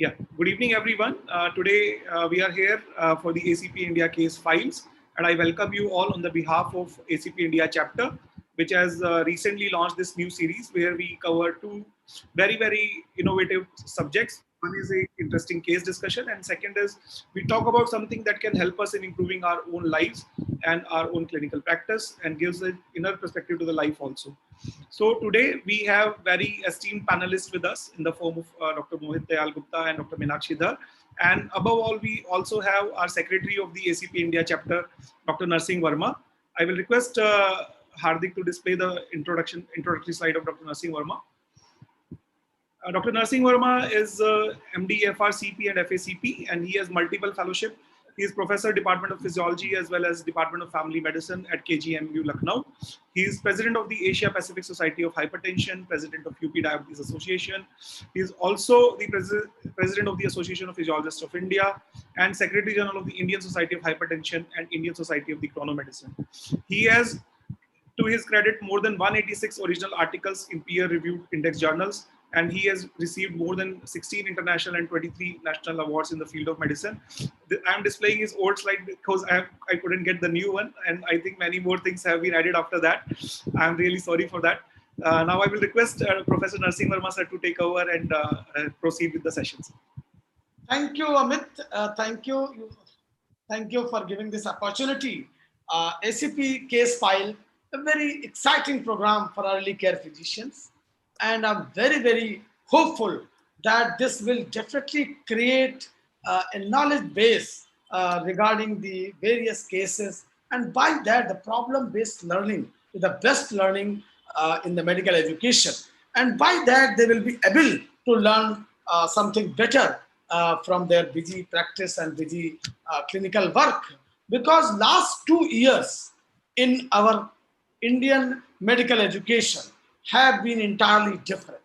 Yeah, good evening, everyone. Today we are here for the ACP India case files, and I welcome you all on the behalf of ACP India Chapter, which has recently launched this new series where we cover two very innovative subjects. One is a interesting case discussion, and second is we talk about something that can help us in improving our own lives and our own clinical practice, and gives an inner perspective to the life also. So today we have very esteemed panelists with us in the form of Dr. Mohit Dayal Gupta and Dr. Meenakshi Dhar. And above all, we also have our secretary of the ACP India chapter, Dr. Narsingh Verma. I will request Hardik to display the introductory slide of Dr. Narsingh Verma. Dr. Narsingh Verma is MD, FRCP and FACP, and he has multiple fellowship. He is Professor, Department of Physiology, as well as Department of Family Medicine at KGMU, Lucknow. He is President of the Asia Pacific Society of Hypertension, President of UP Diabetes Association. He is also the President of the Association of Physiologists of India and Secretary General of the Indian Society of Hypertension and Indian Society of the Chronomedicine. He has, to his credit, more than 186 original articles in peer-reviewed index journals, and he has received more than 16 international and 23 national awards in the field of medicine. I'm displaying his old slide because I couldn't get the new one, and I think many more things have been added after that. I'm really sorry for that. Now I will request Professor Narsingh Verma sir to take over and proceed with the sessions. Thank you, Amit. Thank you for giving this opportunity. ACP case file, a very exciting program for early care physicians. And I'm very hopeful that this will definitely create a knowledge base regarding the various cases. And by that, the problem-based learning is the best learning in the medical education. And by that, they will be able to learn something better from their busy practice and busy clinical work. Because last 2 years in our Indian medical education have been entirely different.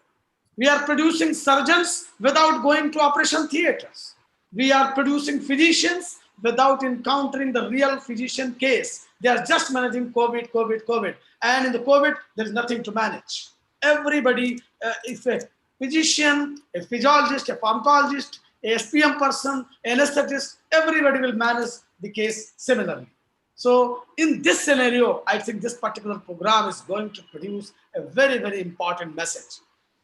We are producing surgeons without going to operation theaters. We are producing physicians without encountering the real physician case. They are just managing COVID. And in the COVID, there is nothing to manage. Everybody, if a physician, a physiologist, a pharmacologist, a SPM person, an anesthetist, everybody will manage the case similarly. So in this scenario, I think this particular program is going to produce a very important message.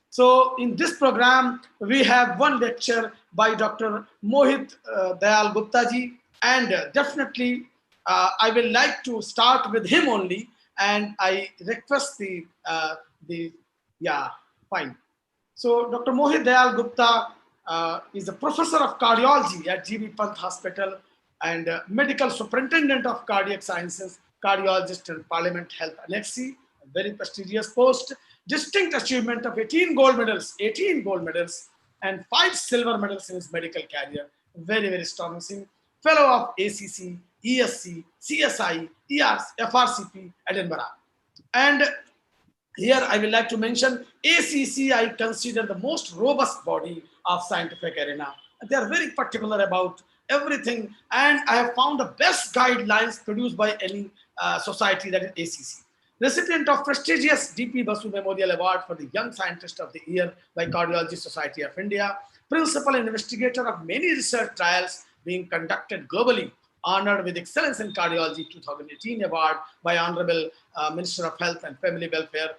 So in this program, we have one lecture by Dr. Mohit Dayal Gupta ji, and definitely I will like to start with him only, and I request fine. So Dr. Mohit Dayal Gupta is a professor of cardiology at GB Pant Hospital and medical superintendent of cardiac sciences, cardiologist in Parliament Health Annexi, a very prestigious post, distinct achievement of 18 gold medals and 5 silver medals in his medical career, very astonishing, fellow of ACC, ESC, CSI, ERS, FRCP, Edinburgh. And here I would like to mention ACC, I consider the most robust body of scientific arena. They are very particular about everything, and I have found the best guidelines produced by any society, that is ACC. Recipient of prestigious DP Basu Memorial Award for the Young Scientist of the Year by Cardiology Society of India, principal investigator of many research trials being conducted globally, honored with Excellence in Cardiology 2018 award by Honorable Minister of Health and Family Welfare,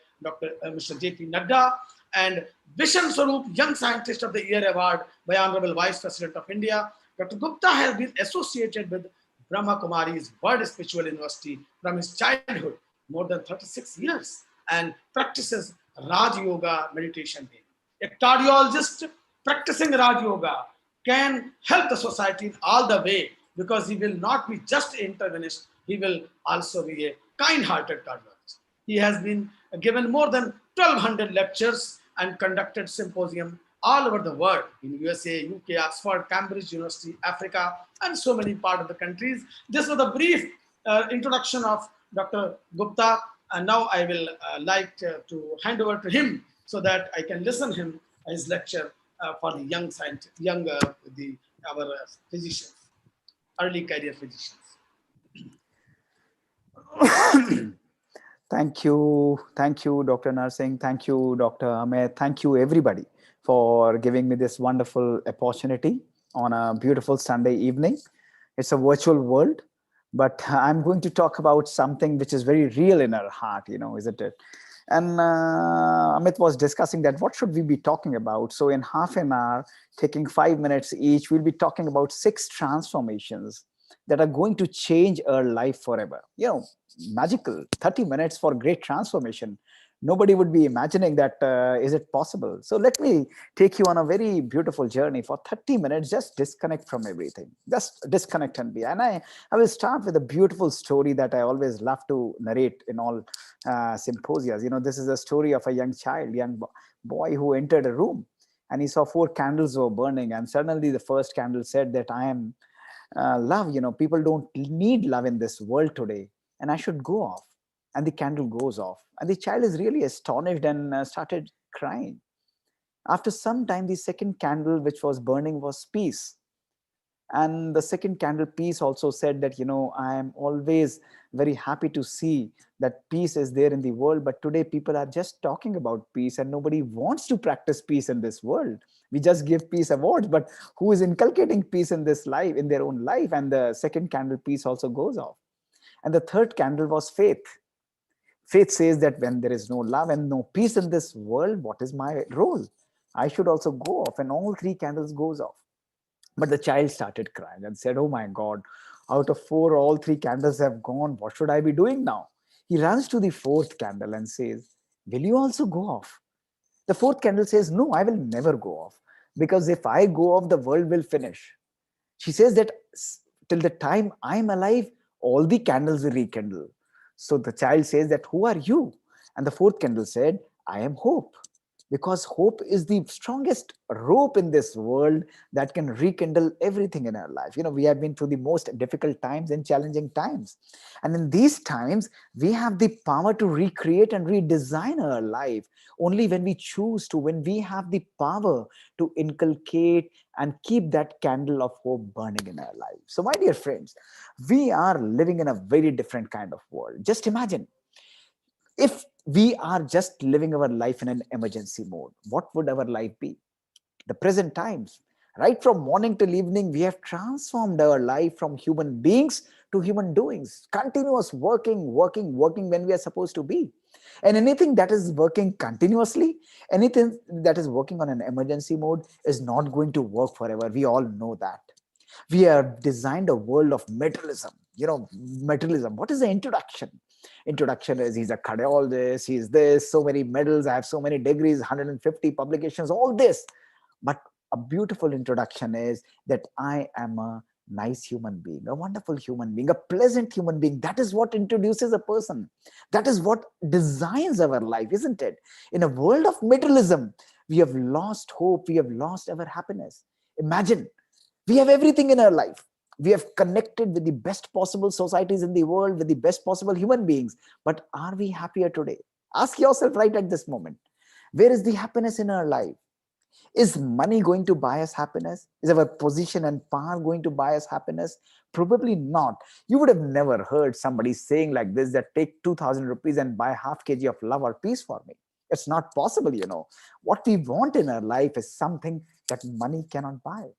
Mr. J.P. Nadda, and Vishan Swarup Young Scientist of the Year award by Honorable Vice President of India. Dr. Gupta has been associated with Brahma Kumari's World Spiritual University from his childhood, more than 36 years, and practices Raj Yoga meditation daily. A cardiologist practicing Raj Yoga can help the society in all the way, because he will not be just an internist, he will also be a kind-hearted cardiologist. He has been given more than 1,200 lectures and conducted symposium all over the world, in USA, UK, Oxford, Cambridge University, Africa, and so many parts of the countries. This was a brief introduction of Dr. Gupta, and now I will like to hand over to him so that I can listen him his lecture for the young scientists, our physicians, early career physicians. Thank you, Dr. Narsingh. Thank you, Dr. Amit. Thank you, everybody, for giving me this wonderful opportunity on a beautiful Sunday evening. It's a virtual world, but I'm going to talk about something which is very real in our heart, isn't it? And Amit was discussing that what should we be talking about? So in half an hour, taking 5 minutes each, we'll be talking about 6 transformations that are going to change our life forever. Magical 30 minutes for great transformation. Nobody would be imagining that. Is it possible? So let me take you on a very beautiful journey for 30 minutes. Just disconnect from everything. Just disconnect and be. And I will start with a beautiful story that I always love to narrate in all symposia. This is a story of a young child, boy who entered a room and he saw 4 candles were burning. And suddenly the first candle said that I am love. People don't need love in this world today, and I should go off. And the candle goes off, and the child is really astonished and started crying. After some time, the second candle which was burning was peace. And the second candle piece also said that, I am always very happy to see that peace is there in the world, but today people are just talking about peace and nobody wants to practice peace in this world. We just give peace awards, but who is inculcating peace in this life, in their own life? And the second candle piece also goes off. And the third candle was faith. Faith says that when there is no love and no peace in this world, what is my role? I should also go off. And all 3 candles goes off. But the child started crying and said, oh my God, out of 4, all 3 candles have gone. What should I be doing now? He runs to the 4th candle and says, will you also go off? The 4th candle says, no, I will never go off. Because if I go off, the world will finish. She says that till the time I'm alive, all the candles will rekindle. So the child says that, who are you? And the 4th candle said, I am hope. Because hope is the strongest rope in this world that can rekindle everything in our life. We have been through the most difficult times and challenging times. And in these times, we have the power to recreate and redesign our life only when we choose to, when we have the power to inculcate and keep that candle of hope burning in our life. So, my dear friends, we are living in a very different kind of world. Just imagine if we are just living our life in an emergency mode, what would our life be? The present times, right from morning till evening, we have transformed our life from human beings to human doings, continuous working when we are supposed to be. And anything that is working continuously, anything that is working on an emergency mode is not going to work forever. We all know that. We have designed a world of materialism. Materialism. What is the introduction? Introduction is he's a cardiologist, he's this, so many medals, I have so many degrees, 150 publications, all this. But a beautiful introduction is that I am a nice human being, a wonderful human being, a pleasant human being. That is what introduces a person. That is what designs our life, isn't it? In a world of materialism, we have lost hope, we have lost our happiness. Imagine, we have everything in our life. We have connected with the best possible societies in the world, with the best possible human beings. But are we happier today? Ask yourself right at this moment. Where is the happiness in our life? Is money going to buy us happiness? Is our position and power going to buy us happiness? Probably not. You would have never heard somebody saying like this, that take 2,000 rupees and buy half kg of love or peace for me. It's not possible. What we want in our life is something that money cannot buy.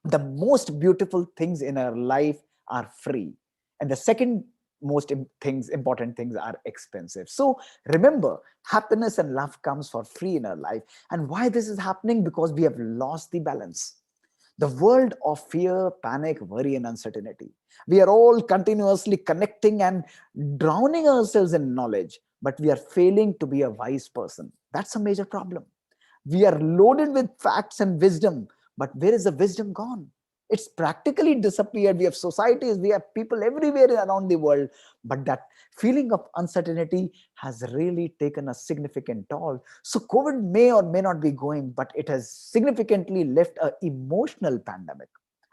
The most beautiful things in our life are free, and the second most important things are expensive. So remember, happiness and love comes for free in our life. And why this is happening? Because we have lost the balance. The world of fear, panic, worry, and uncertainty, we are all continuously connecting and drowning ourselves in knowledge, but we are failing to be a wise person. That's a major problem. We are loaded with facts and wisdom, but where is the wisdom gone? It's practically disappeared. We have societies, we have people everywhere around the world, but that feeling of uncertainty has really taken a significant toll. So COVID may or may not be going, but it has significantly left an emotional pandemic,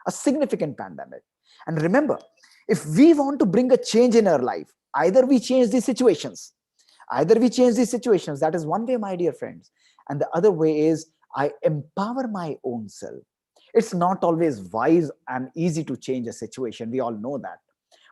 a significant pandemic. And remember, if we want to bring a change in our life, either we change these situations, that is one way, my dear friends. And the other way is I empower my own self. It's not always wise and easy to change a situation. We all know that.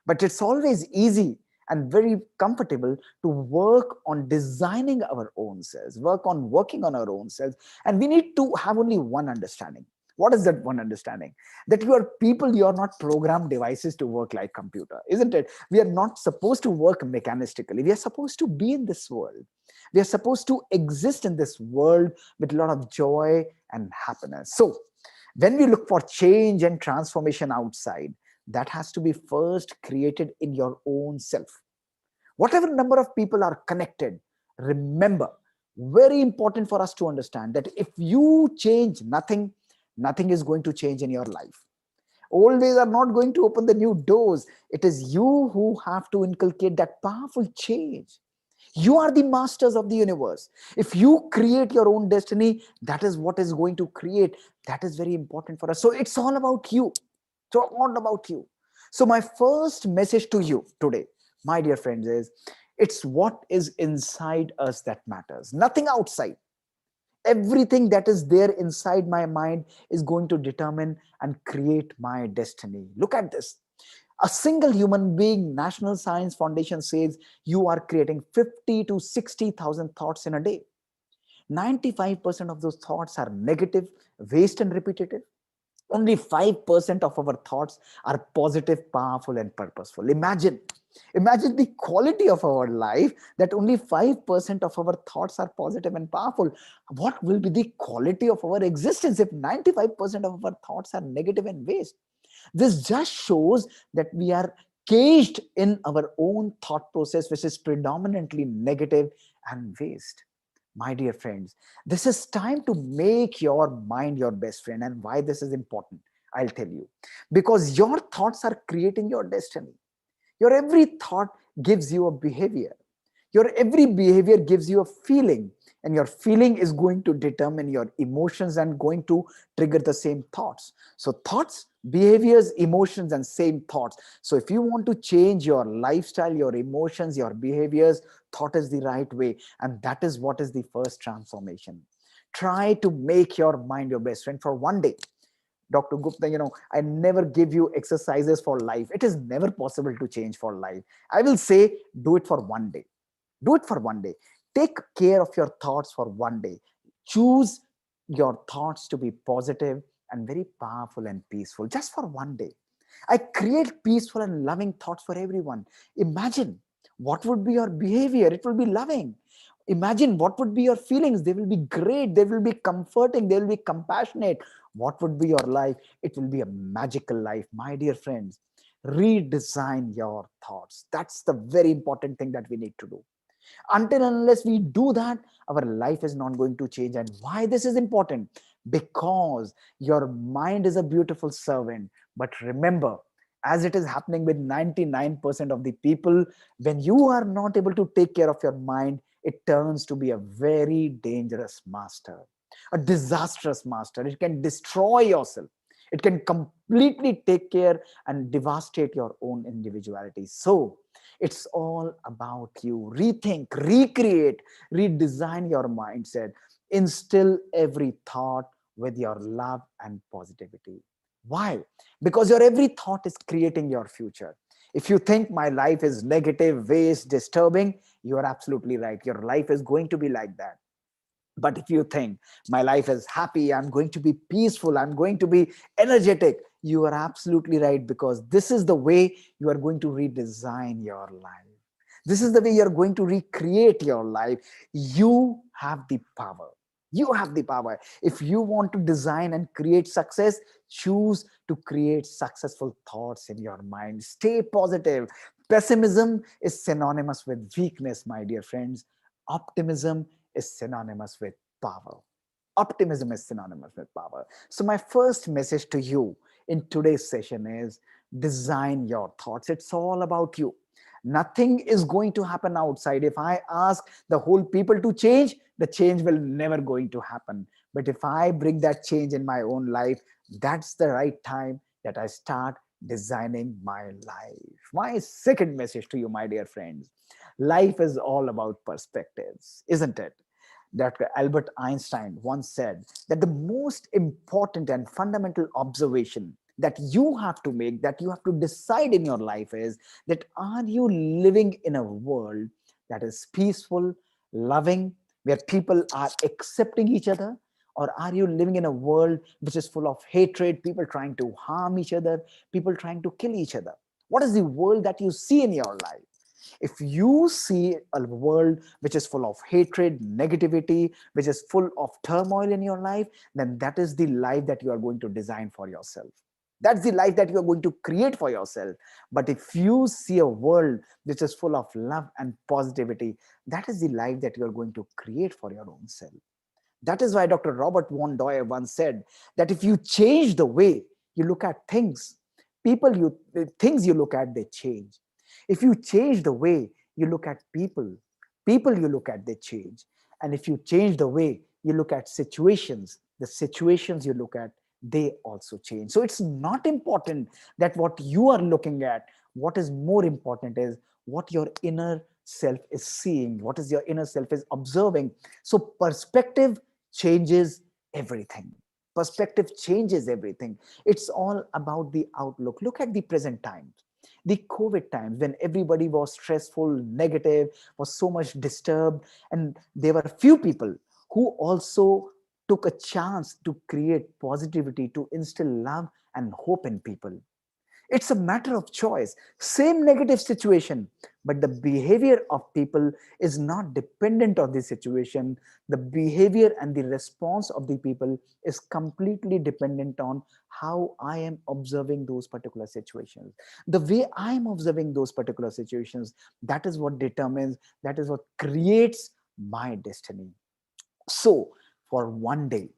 But it's always easy and very comfortable to work on designing our own selves, working on our own selves. And we need to have only one understanding. What is that one understanding? That you are people, you are not programmed devices to work like computer, isn't it? We are not supposed to work mechanistically. We are supposed to be in this world. We are supposed to exist in this world with a lot of joy and happiness. So when we look for change and transformation outside, that has to be first created in your own self. Whatever number of people are connected, remember, very important for us to understand that if you change nothing, nothing is going to change in your life. Old ways are not going to open the new doors. It is you who have to inculcate that powerful change. You are the masters of the universe. If you create your own destiny, that is what is going to create. That is very important for us. So it's all about you. So all about you. So my first message to you today, my dear friends, is it's what is inside us that matters. Nothing outside. Everything that is there inside my mind is going to determine and create my destiny. Look at this. A single human being, National Science Foundation says, you are creating 50 to 60,000 thoughts in a day. 95% of those thoughts are negative, waste and repetitive. Only 5% of our thoughts are positive, powerful and purposeful. Imagine the quality of our life, that only 5% of our thoughts are positive and powerful. What will be the quality of our existence if 95% of our thoughts are negative and waste? This just shows that we are caged in our own thought process, which is predominantly negative and waste. My dear friends, this is time to make your mind your best friend. And why this is important, I'll tell you. Because your thoughts are creating your destiny. Your every thought gives you a behavior. Your every behavior gives you a feeling, and your feeling is going to determine your emotions and going to trigger the same thoughts. So thoughts, behaviors, emotions, and same thoughts. So if you want to change your lifestyle, your emotions, your behaviors, thought is the right way. And that is what is the first transformation. Try to make your mind your best friend for one day. Dr. Gupta, I never give you exercises for life. It is never possible to change for life. I will say, do it for one day. Do it for one day. Take care of your thoughts for one day. Choose your thoughts to be positive and very powerful and peaceful just for one day. I create peaceful and loving thoughts for everyone. Imagine what would be your behavior. It will be loving. Imagine what would be your feelings. They will be great. They will be comforting. They will be compassionate. What would be your life? It will be a magical life. My dear friends, redesign your thoughts. That's the very important thing that we need to do. Until unless we do that, our life is not going to change. And why this is important? Because your mind is a beautiful servant. But remember, as it is happening with 99% of the people, when you are not able to take care of your mind, it turns to be a very dangerous master, a disastrous master. It can destroy yourself. It can completely take care and devastate your own individuality. So it's all about you. Rethink, recreate, redesign your mindset. Instill every thought with your love and positivity. Why? Because your every thought is creating your future. If you think my life is negative, waste, disturbing, you are absolutely right. Your life is going to be like that. But if you think my life is happy, I'm going to be peaceful, I'm going to be energetic, you are absolutely right, because this is the way you are going to redesign your life. This is the way you're going to recreate your life. You have the power. You have the power. If you want to design and create success, choose to create successful thoughts in your mind. Stay positive. Pessimism is synonymous with weakness, my dear friends. Optimism is synonymous with power. Optimism is synonymous with power. So my first message to you in today's session is design your thoughts. It's all about you. Nothing is going to happen outside. If I ask the whole people to change, the change will never going to happen. But if I bring that change in my own life, that's the right time that I start designing my life. My second message to you, my dear friends, life is all about perspectives, isn't it? Dr. Albert Einstein once said that the most important and fundamental observation that you have to make, that you have to decide in your life is that are you living in a world that is peaceful, loving, where people are accepting each other? Or are you living in a world which is full of hatred, people trying to harm each other, people trying to kill each other? What is the world that you see in your life? If you see a world which is full of hatred, negativity, which is full of turmoil in your life, then that is the life that you are going to design for yourself. That's the life that you are going to create for yourself. But if you see a world which is full of love and positivity, that is the life that you are going to create for your own self. That is why Dr. Robert Von Doyer once said that if you change the way you look at things, things you look at, they change. If you change the way you look at people you look at, they change. And if you change the way you look at situations, the situations you look at, they also change. So it's not important that what you are looking at. What is more important is what your inner self is seeing, what is your inner self is observing. So perspective changes everything. Perspective changes everything. It's all about the outlook. Look at the present times, the COVID times, when everybody was stressful, negative, was so much disturbed, and there were few people who also took a chance to create positivity, to instill love and hope in people. It's a matter of choice. Same negative situation, but the behavior of people is not dependent on the situation. The behavior and the response of the people is completely dependent on how I am observing those particular situations. The way I am observing those particular situations, that is what determines, that is what creates my destiny. So, for one day,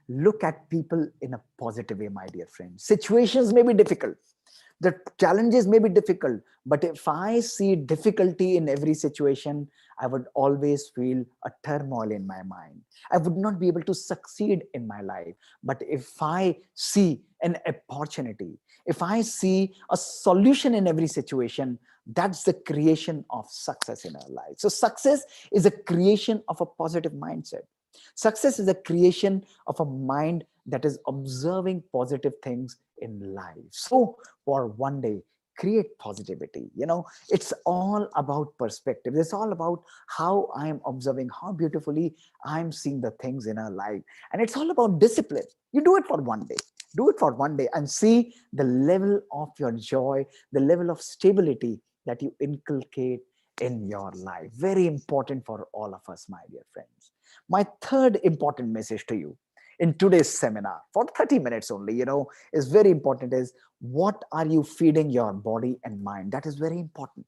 look at people in a positive way, my dear friend. Situations may be difficult, the challenges may be difficult, but if I see difficulty in every situation, I would always feel a turmoil in my mind. I would not be able to succeed in my life. But if I see an opportunity, if I see a solution in every situation, that's the creation of success in our life. So success is a creation of a positive mindset. Success is a creation of a mind that is observing positive things in life. So for one day, create positivity. It's all about perspective. It's all about how I'm observing, how beautifully I'm seeing the things in our life. And it's all about discipline. You do it for one day. Do it for one day and see the level of your joy, the level of stability that you inculcate in your life. Very important for all of us, my dear friends. My third important message to you in today's seminar for 30 minutes only, is very important is what are you feeding your body and mind? That is very important.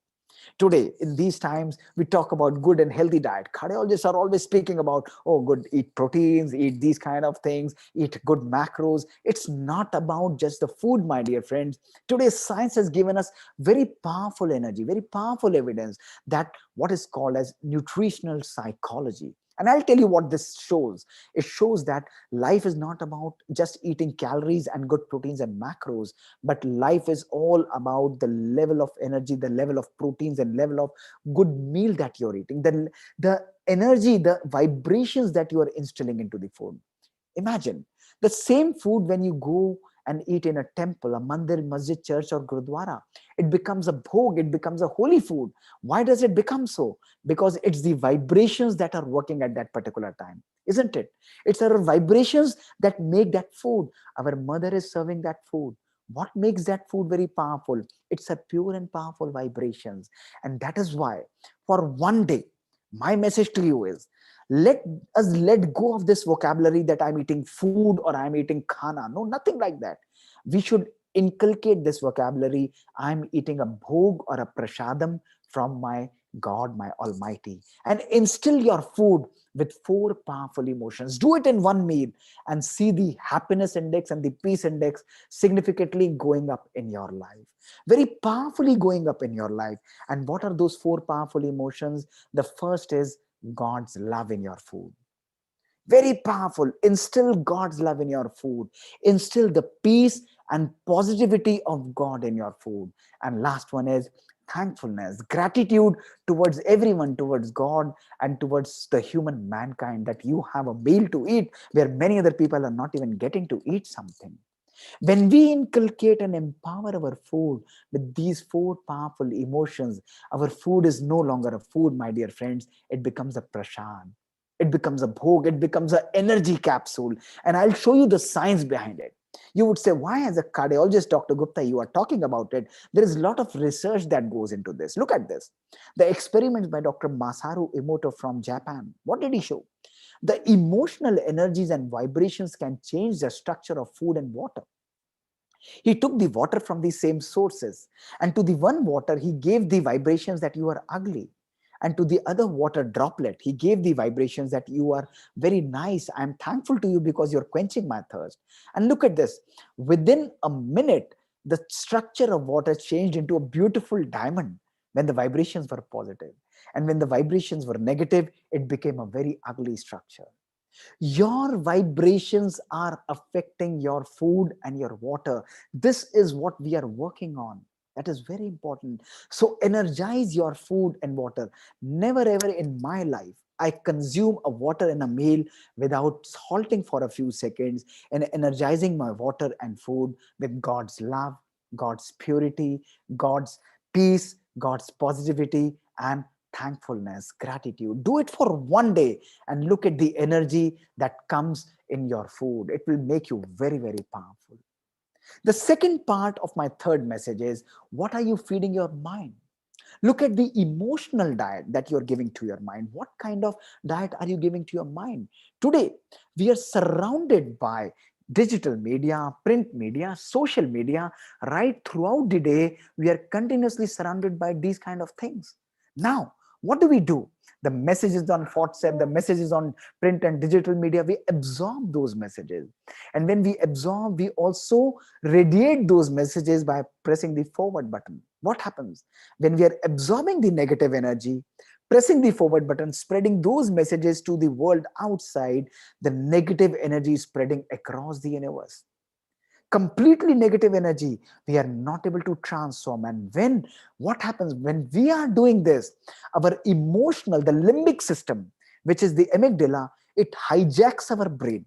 Today, in these times, we talk about good and healthy diet. Cardiologists are always speaking about, oh, good, eat proteins, eat these kind of things, eat good macros. It's not about just the food, my dear friends. Today, science has given us very powerful energy, very powerful evidence that what is called as nutritional psychology. And I'll tell you what this shows. It shows that life is not about just eating calories and good proteins and macros, but life is all about the level of energy, the level of proteins and level of good meal that you're eating, the energy, the vibrations that you are instilling into the food. Imagine the same food when you go and eat in a temple, a mandir, masjid, church or gurudwara. It becomes a bhog, it becomes a holy food. Why does it become so? Because it's the vibrations that are working at that particular time, isn't it? It's our vibrations that make that food. Our mother is serving that food. What makes that food very powerful? It's a pure and powerful vibrations. And that is why for one day, my message to you is, let us let go of this vocabulary that I'm eating food or I'm eating khana. No, nothing like that. We should inculcate this vocabulary. I'm eating a bhog or a prasadam from my God, my Almighty. And instill your food with 4 powerful emotions. Do it in one meal and see the happiness index and the peace index significantly going up in your life. Very powerfully going up in your life. And what are those 4 powerful emotions? The first is God's love in your food. Very powerful. Instill God's love in your food. Instill the peace and positivity of God in your food. And last one is thankfulness, gratitude towards everyone, towards God and towards the human mankind, that you have a meal to eat where many other people are not even getting to eat something. When we inculcate and empower our food with these four powerful emotions, our food is no longer a food, my dear friends. It becomes a prasad. It becomes a bhog. It becomes an energy capsule. And I'll show you the science behind it. You would say, why, as a cardiologist, Dr. Gupta, you are talking about it? There is a lot of research that goes into this. Look at this. The experiments by Dr. Masaru Emoto from Japan. What did he show? The emotional energies and vibrations can change the structure of food and water. He took the water from the same sources, and to the one water, he gave the vibrations that you are ugly. And to the other water droplet, he gave the vibrations that you are very nice. I'm thankful to you because you're quenching my thirst. And look at this. Within a minute, the structure of water changed into a beautiful diamond when the vibrations were positive. And when the vibrations were negative, it became a very ugly structure. Your vibrations are affecting your food and your water. This is what we are working on. That is very important. So energize your food and water. Never ever in my life I consume a water and a meal without halting for a few seconds and energizing my water and food with God's love, God's purity, God's peace, God's positivity, and thankfulness, gratitude. Do it for one day and look at the energy that comes in your food. It will make you very, very powerful. The second part of my third message is, what are you feeding your mind? Look at the emotional diet that you're giving to your mind. What kind of diet are you giving to your mind? Today, we are surrounded by digital media, print media, social media. Right throughout the day, we are continuously surrounded by these kind of things. Now, what do? The messages on WhatsApp, the messages on print and digital media, we absorb those messages. And when we absorb, we also radiate those messages by pressing the forward button. What happens? When we are absorbing the negative energy, pressing the forward button, spreading those messages to the world outside, the negative energy is spreading across the universe. Completely negative energy, we are not able to transform. And when, what happens when we are doing this? Our emotional, the limbic system, which is the amygdala, it hijacks our brain.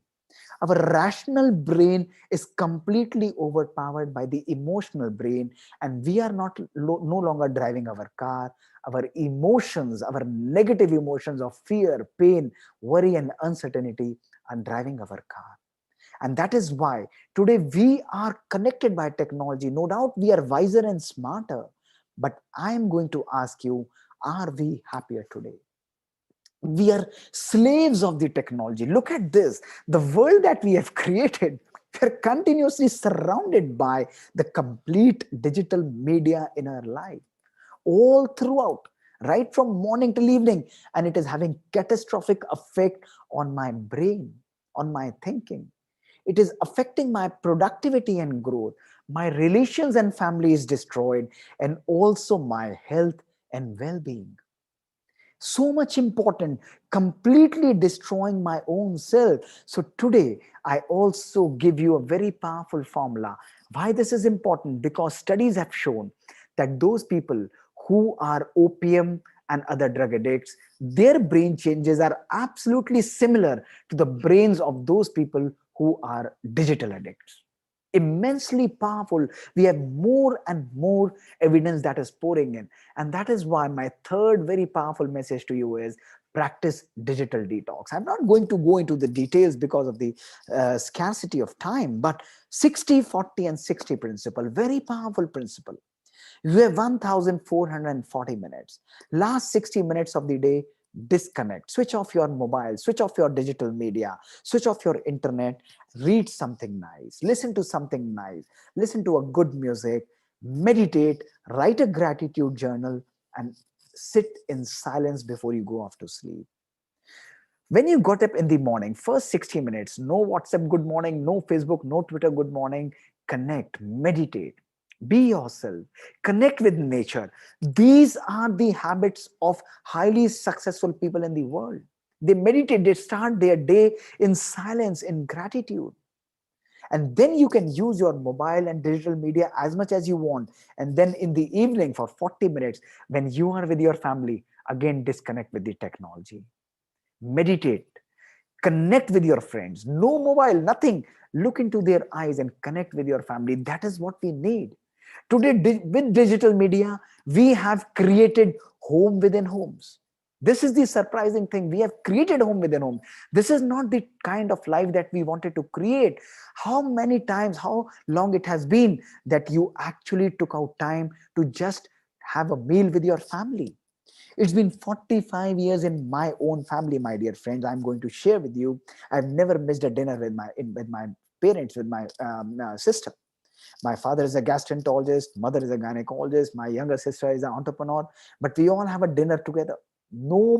Our rational brain is completely overpowered by the emotional brain, and we are no longer driving our car. Our emotions, our negative emotions of fear, pain, worry, and uncertainty are driving our car. And that is why today we are connected by technology. No doubt we are wiser and smarter. But I am going to ask you, are we happier today? We are slaves of the technology. Look at this. The world that we have created, we're continuously surrounded by the complete digital media in our life, all throughout, right from morning till evening. And it is having catastrophic effect on my brain, on my thinking. It is affecting my productivity and growth. My relations and family is destroyed, and also my health and well-being. So much important, completely destroying my own self. So today, I also give you a very powerful formula. Why this is important? Because studies have shown that those people who are opium and other drug addicts, their brain changes are absolutely similar to the brains of those people who are digital addicts. Immensely powerful. We have more and more evidence that is pouring in. And that is why my third very powerful message to you is, practice digital detox. I'm not going to go into the details because of the scarcity of time, but 60, 40, and 60 principle, very powerful principle. You have 1,440 minutes. Last 60 minutes of the day, disconnect. Switch off your mobile, switch off your digital media, switch off your internet, read something nice, listen to something nice, listen to a good music, meditate, write a gratitude journal, and sit in silence before you go off to sleep. When you got up in the morning, first 60 minutes, no WhatsApp good morning, no Facebook, no Twitter good morning, connect, meditate, be yourself, connect with nature. These are the habits of highly successful people in the world. They meditate, they start their day in silence, in gratitude. And then you can use your mobile and digital media as much as you want. And then in the evening for 40 minutes, when you are with your family, again disconnect with the technology. Meditate, connect with your friends, no mobile, nothing. Look into their eyes and connect with your family. That is what we need. Today, with digital media, we have created home within homes. This is the surprising thing. We have created home within home. This is not the kind of life that we wanted to create. How many times, how long it has been that you actually took out time to just have a meal with your family? It's been 45 years in my own family, my dear friends. I'm going to share with you. I've never missed a dinner with my parents, with my sister. My father is a gastroenterologist, mother is a gynecologist, my younger sister is an entrepreneur, but we all have a dinner together. No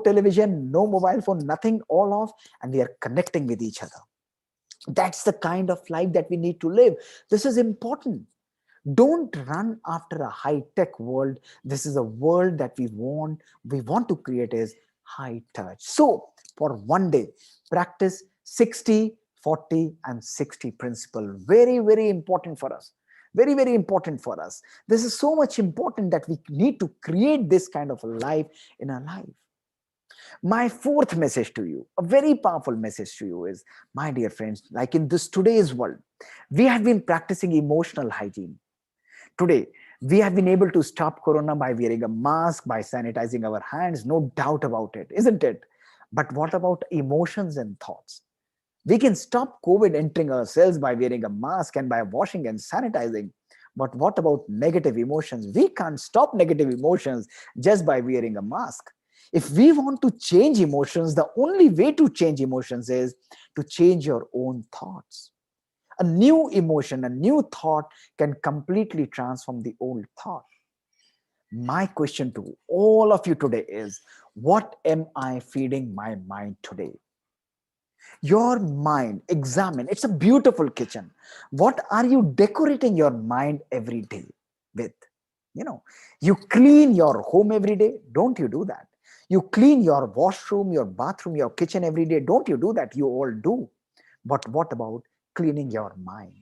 television, no mobile phone, nothing, all off, and we are connecting with each other. That's the kind of life that we need to live. This is important. Don't run after a high-tech world. This is a world that we want to create is high touch. So for one day, practice 60, 40, and 60 principle. Very, very important for us. Very, very important for us. This is so much important that we need to create this kind of a life in our life. My fourth message to you, a very powerful message to you is, my dear friends, like in this today's world, we have been practicing emotional hygiene. Today, we have been able to stop corona by wearing a mask, by sanitizing our hands, no doubt about it, isn't it? But what about emotions and thoughts? We can stop COVID entering our cells by wearing a mask and by washing and sanitizing. But what about negative emotions? We can't stop negative emotions just by wearing a mask. If we want to change emotions, the only way to change emotions is to change your own thoughts. A new emotion, a new thought can completely transform the old thought. My question to all of you today is, what am I feeding my mind today? Your mind, examine. It's a beautiful kitchen. What are you decorating your mind every day with? You clean your home every day. Don't you do that? You clean your washroom, your bathroom, your kitchen every day. Don't you do that? You all do. But what about cleaning your mind?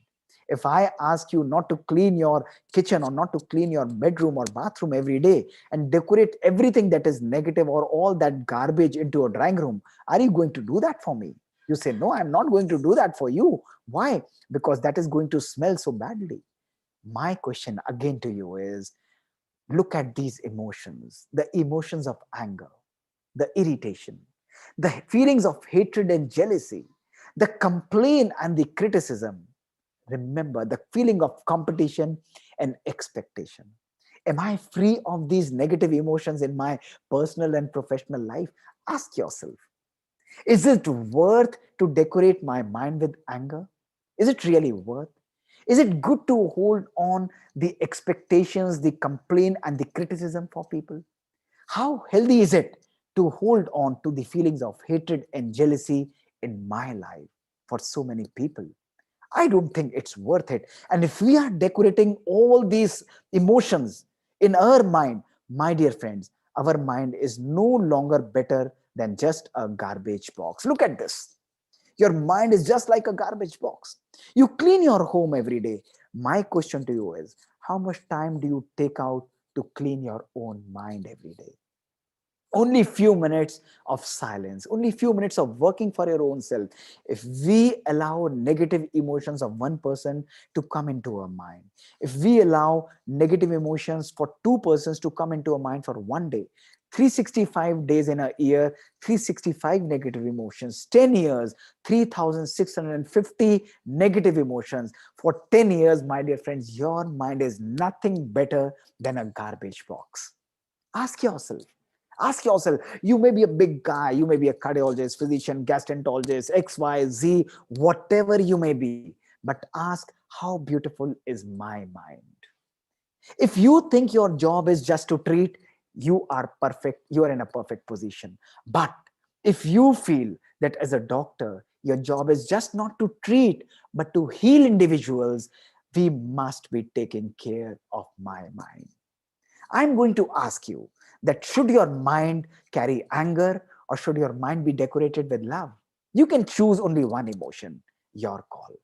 If I ask you not to clean your kitchen or not to clean your bedroom or bathroom every day and decorate everything that is negative or all that garbage into a drawing room, are you going to do that for me? You say, no, I'm not going to do that for you. Why? Because that is going to smell so badly. My question again to you is, look at these emotions, the emotions of anger, the irritation, the feelings of hatred and jealousy, the complaint and the criticism. Remember the feeling of competition and expectation. Am I free of these negative emotions in my personal and professional life? Ask yourself, is it worth to decorate my mind with anger? Is it really worth? Is it good to hold on the expectations, the complaint, and the criticism for people? How healthy is it to hold on to the feelings of hatred and jealousy in my life for so many people? I don't think it's worth it. And if we are decorating all these emotions in our mind, my dear friends, our mind is no longer better than just a garbage box. Look at this. Your mind is just like a garbage box. You clean your home every day. My question to you is, how much time do you take out to clean your own mind every day? Only few minutes of silence, only few minutes of working for your own self. If we allow negative emotions of one person to come into our mind, if we allow negative emotions for two persons to come into our mind for one day, 365 days in a year, 365 negative emotions, 10 years, 3650 negative emotions for 10 years, my dear friends, your mind is nothing better than a garbage box. Ask yourself. Ask yourself, you may be a big guy, you may be a cardiologist, physician, gastroenterologist, X, Y, Z, whatever you may be, but ask, how beautiful is my mind? If you think your job is just to treat, you are perfect, you are in a perfect position. But if you feel that as a doctor, your job is just not to treat, but to heal individuals, we must be taking care of my mind. I'm going to ask you that should your mind carry anger or should your mind be decorated with love? You can choose only one emotion, your call.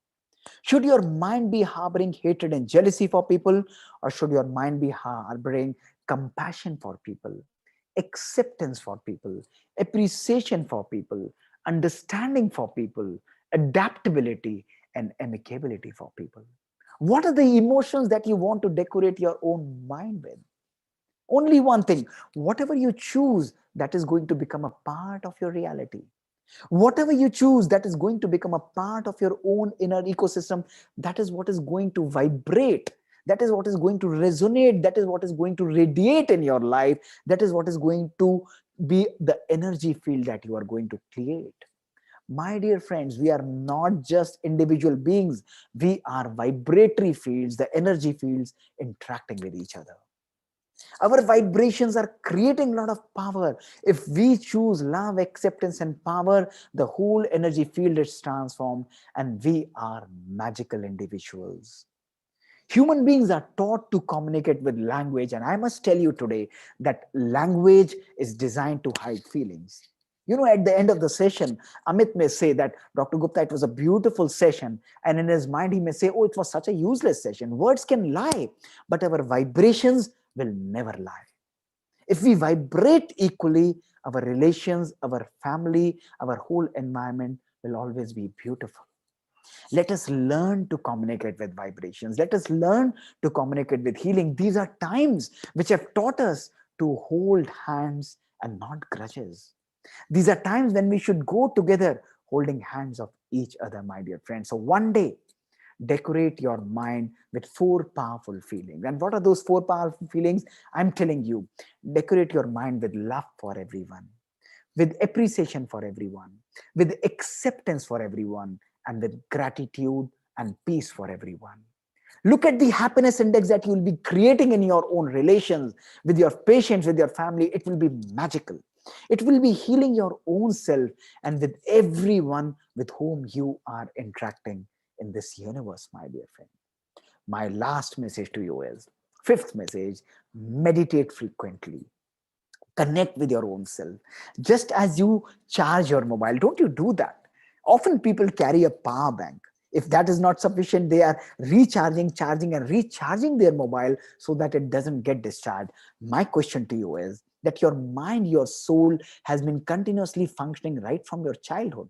Should your mind be harboring hatred and jealousy for people or should your mind be harboring compassion for people, acceptance for people, appreciation for people, understanding for people, adaptability, and amicability for people. What are the emotions that you want to decorate your own mind with? Only one thing: whatever you choose, that is going to become a part of your reality. Whatever you choose, that is going to become a part of your own inner ecosystem. That is what is going to vibrate. That is what is going to resonate. That is what is going to radiate in your life. That is what is going to be the energy field that you are going to create. My dear friends, we are not just individual beings. We are vibratory fields, the energy fields interacting with each other. Our vibrations are creating a lot of power. If we choose love, acceptance, and power, the whole energy field is transformed, and we are magical individuals. Human beings are taught to communicate with language, and I must tell you today that language is designed to hide feelings. At the end of the session, Amit may say that, Dr. Gupta, it was a beautiful session. And in his mind, he may say, oh, it was such a useless session. Words can lie, but our vibrations will never lie. If we vibrate equally, our relations, our family, our whole environment will always be beautiful. Let us learn to communicate with vibrations. Let us learn to communicate with healing. These are times which have taught us to hold hands and not grudges. These are times when we should go together holding hands of each other, my dear friends. So one day, decorate your mind with 4 powerful feelings. And what are those 4 powerful feelings? I'm telling you, decorate your mind with love for everyone, with appreciation for everyone, with acceptance for everyone, and with gratitude and peace for everyone. Look at the happiness index that you will be creating in your own relations, with your patients, with your family. It will be magical. It will be healing your own self and with everyone with whom you are interacting in this universe, my dear friend. My last message to you is, 5th message: meditate frequently. Connect with your own self. Just as you charge your mobile, don't you do that? Often people carry a power bank. If that is not sufficient, they are recharging, charging, and recharging their mobile so that it doesn't get discharged. My question to you is that your mind, your soul has been continuously functioning right from your childhood.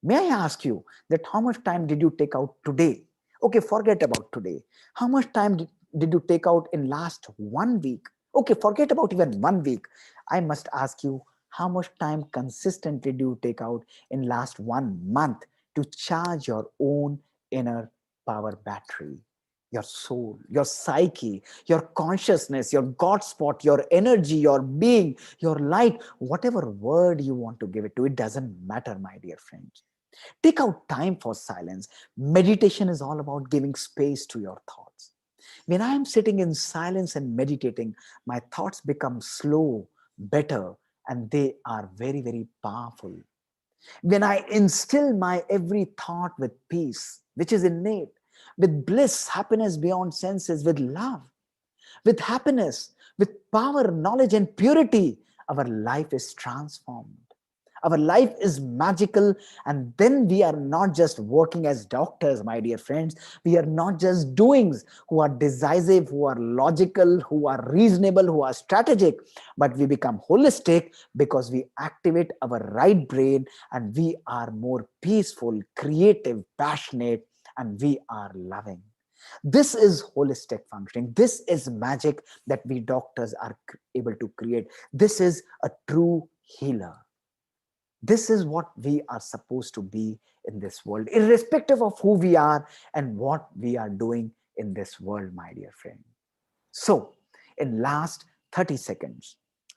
May I ask you that how much time did you take out today? Okay, forget about today. How much time did you take out in last 1 week? Okay, forget about even 1 week. I must ask you, how much time consistently do you take out in last 1 month to charge your own inner power battery? Your soul, your psyche, your consciousness, your God spot, your energy, your being, your light, whatever word you want to give it to, it doesn't matter, my dear friends. Take out time for silence. Meditation is all about giving space to your thoughts. When I am sitting in silence and meditating, my thoughts become slow, better, and they are very, very powerful. When I instill my every thought with peace, which is innate, with bliss, happiness beyond senses, with love, with happiness, with power, knowledge, and purity, our life is transformed. Our life is magical, and then we are not just working as doctors, my dear friends. We are not just doings who are decisive, who are logical, who are reasonable, who are strategic, but we become holistic because we activate our right brain and we are more peaceful, creative, passionate, and we are loving. This is holistic functioning. This is magic that we doctors are able to create. This is a true healer. This is what we are supposed to be in this world, irrespective of who we are and what we are doing in this world, my dear friend. So, in last 30 seconds,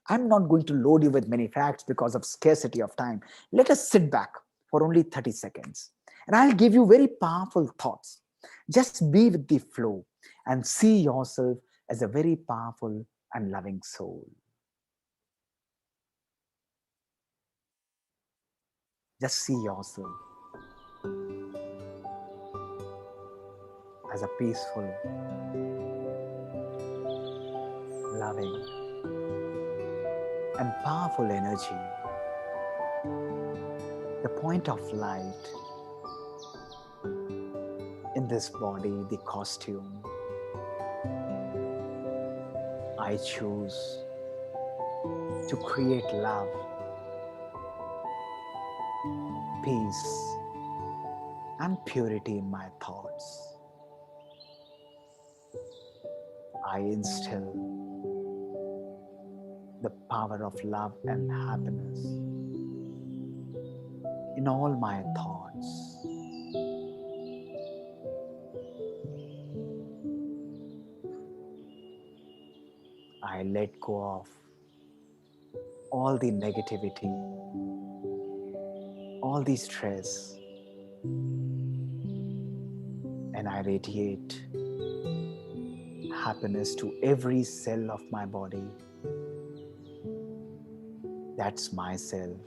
I'm not going to load you with many facts because of scarcity of time. Let us sit back for only 30 seconds. And I'll give you very powerful thoughts. Just be with the flow and see yourself as a very powerful and loving soul. Just see yourself as a peaceful, loving, and powerful energy. The point of light in this body, the costume. I choose to create love, peace, and purity in my thoughts. I instill the power of love and happiness in all my thoughts. I let go of all the negativity, all the stress, and I radiate happiness to every cell of my body. That's myself.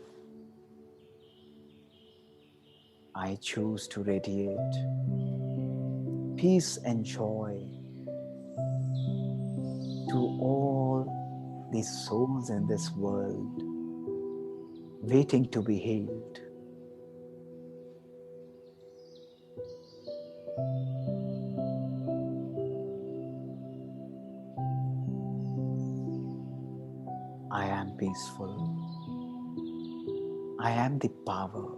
I choose to radiate peace and joy to all the souls in this world waiting to be healed. I am peaceful. I am the power.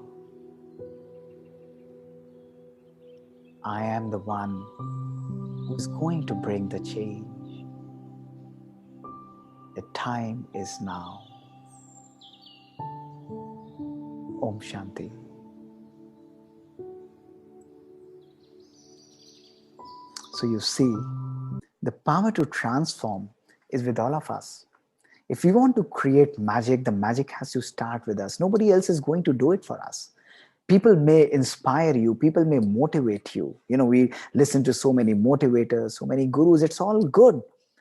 I am the one who's going to bring the change. The time is now. Om Shanti. So you see, the power to transform is with all of us. If we want to create magic, the magic has to start with us. Nobody else is going to do it for us. People may inspire you, people may motivate you. We listen to so many motivators, so many gurus, it's all good.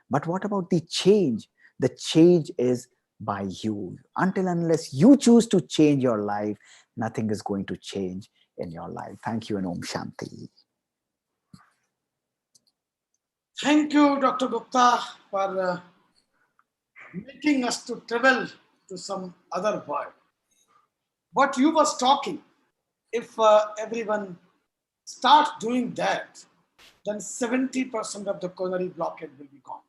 But what about the change? The change is by you. Until unless you choose to change your life, nothing is going to change in your life. Thank you and Om Shanti. Thank you, Dr. Gupta, for making us to travel to some other world. What you was talking, if everyone starts doing that, then 70% of the coronary blockade will be gone.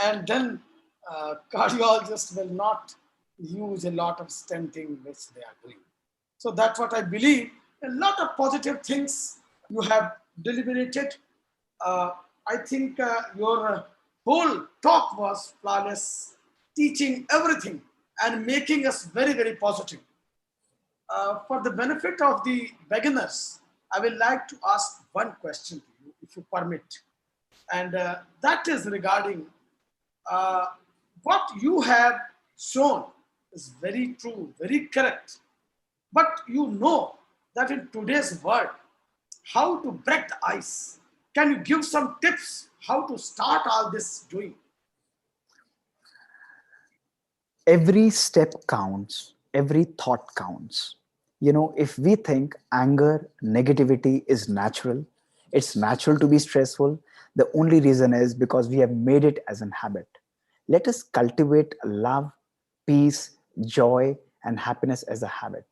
And then cardiologists will not use a lot of stenting which they are doing. So that's what I believe. A lot of positive things you have deliberated. I think your whole talk was flawless, teaching everything and making us very, very positive. For the benefit of the beginners, I will like to ask one question to you, if you permit. And that is regarding what you have shown is very true, very correct. But you know that in today's world, how to break the ice. Can you give some tips how to start all this doing? Every step counts, every thought counts. If we think anger, negativity is natural, it's natural to be stressful, the only reason is because we have made it as an habit. Let us cultivate love, peace, joy, and happiness as a habit.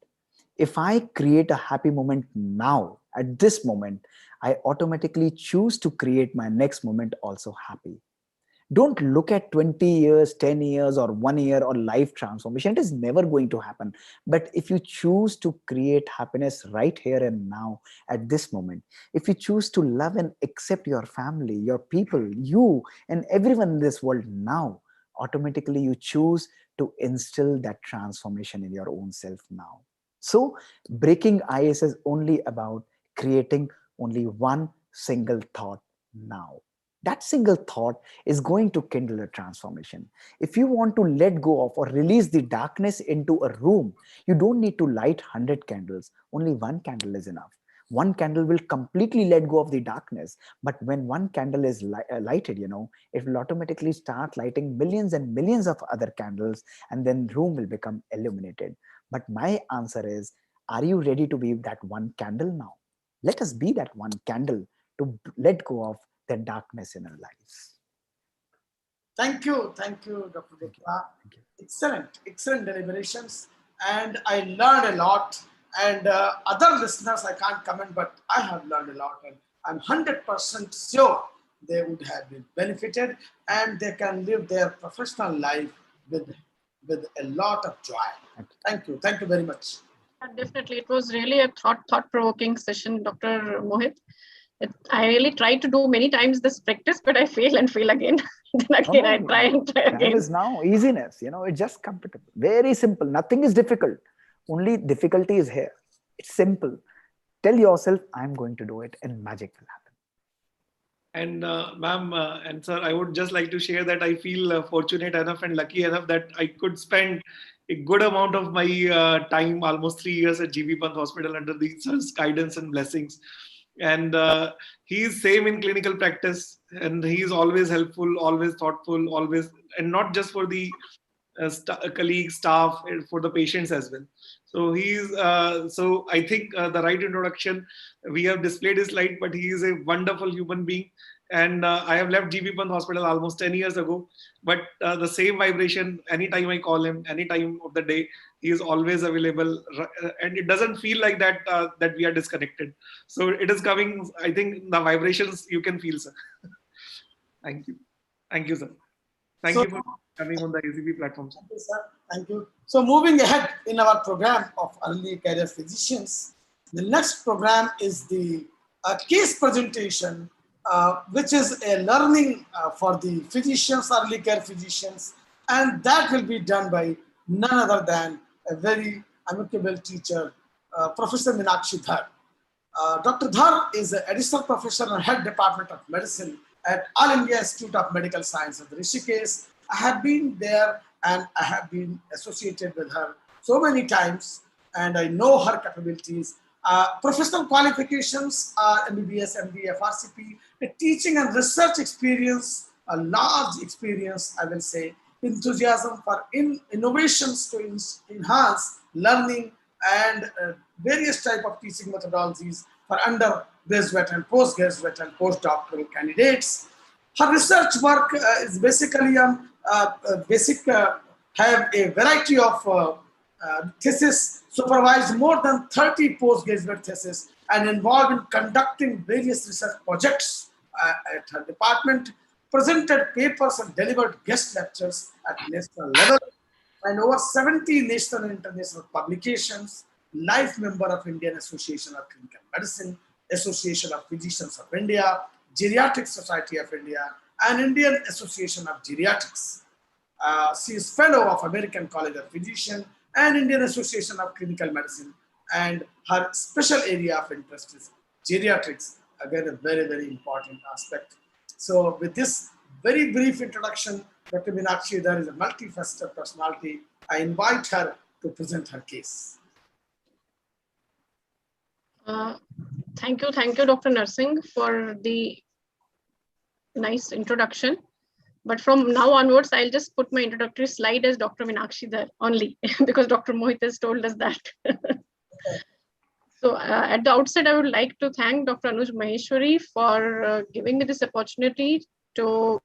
If I create a happy moment now, at this moment, I automatically choose to create my next moment also happy. Don't look at 20 years, 10 years, or 1 year or life transformation. It is never going to happen. But if you choose to create happiness right here and now at this moment, if you choose to love and accept your family, your people, you and everyone in this world now, automatically you choose to instill that transformation in your own self now. So breaking ice is only about creating only one single thought now. That single thought is going to kindle a transformation. If you want to let go of or release the darkness into a room, you don't need to light 100 candles. Only one candle is enough. One candle will completely let go of the darkness. But when one candle is lighted, it will automatically start lighting millions and millions of other candles, and then room will become illuminated. But my answer is, are you ready to be that one candle now? Let us be that one candle to let go of the darkness in our lives. Thank you, Dr. Gupta. Excellent deliberations. And I learned a lot. And other listeners, I can't comment, but I have learned a lot. And I'm 100% sure they would have been benefited and they can live their professional life with a lot of joy. Thank you very much. Definitely, it was really a thought-provoking session, Dr. Mohit. I really tried to do many times this practice, but I fail and fail again. Then again, I try and try Time again. is now easiness, it's just comfortable. Very simple. Nothing is difficult. Only difficulty is here. It's simple. Tell yourself, I'm going to do it, and magic will happen. And ma'am and sir, I would just like to share that I feel fortunate enough and lucky enough that I could spend a good amount of my time, almost 3 years at GB Pant Hospital under the sir's guidance and blessings. And he's same in clinical practice, and he's always helpful, always thoughtful, always, and not just for the colleagues, staff, and for the patients as well. So so I think the right introduction, we have displayed his slide, but he is a wonderful human being. And I have left GB Pant Hospital almost 10 years ago, but the same vibration, anytime I call him, any time of the day, he is always available, and it doesn't feel like that that we are disconnected. So it is coming. I think the vibrations you can feel, sir. Thank you, sir. Thank you for coming on the ACP platform, sir. Thank you, sir. Thank you. So moving ahead in our program of early career physicians, the next program is the case presentation, which is a learning for the physicians, early care physicians, and that will be done by none other than a very amicable teacher, Professor Meenakshi Dhar. Dr. Dhar is an additional professor and head department of medicine at All India Institute of Medical Sciences, Rishikesh. I have been there and I have been associated with her so many times, and I know her capabilities. Professional qualifications are MBBS, MD, FRCP, a teaching and research experience, a large experience, I will say, enthusiasm for innovations to enhance learning, and various type of teaching methodologies for undergraduate and postgraduate and postdoctoral candidates. Her research work is basically have a variety of thesis, supervised more than 30 postgraduate theses, and involved in conducting various research projects at her department, presented papers and delivered guest lectures at national level, and over 70 national and international publications, life member of Indian Association of Clinical Medicine, Association of Physicians of India, Geriatric Society of India, and Indian Association of Geriatrics. She is fellow of American College of Physicians and Indian Association of Clinical Medicine, and her special area of interest is geriatrics, again a very, very important aspect. So with this very brief introduction, Dr. Meenakshi Dhar is a multifaceted personality. I invite her to present her case. Thank you, Dr. Narsingh, for the nice introduction. But from now onwards, I'll just put my introductory slide as Dr. Meenakshi Dhar only, because Dr. Mohit has told us that. So at the outset, I would like to thank Dr. Anuj Maheshwari for giving me this opportunity to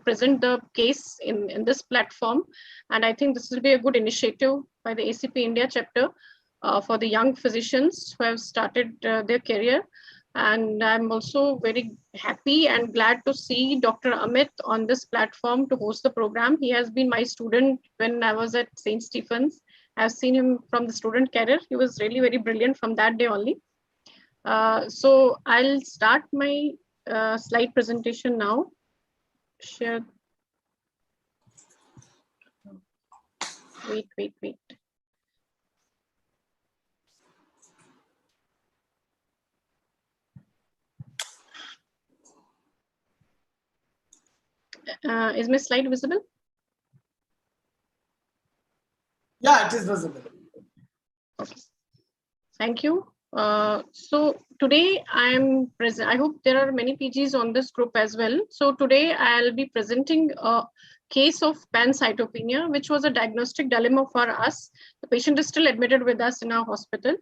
present the case in this platform. And I think this will be a good initiative by the ACP India chapter for the young physicians who have started their career. And I'm also very happy and glad to see Dr. Amit on this platform to host the program. He has been my student when I was at St. Stephen's. I've seen him from the student career. He was really very brilliant from that day only. So I'll start my slide presentation now. Share. Wait. Is my slide visible? Yeah, it is visible. Okay. Thank you. So today I'm present. I hope there are many PGs on this group as well. So today I'll be presenting a case of pancytopenia, which was a diagnostic dilemma for us. The patient is still admitted with us in our hospital.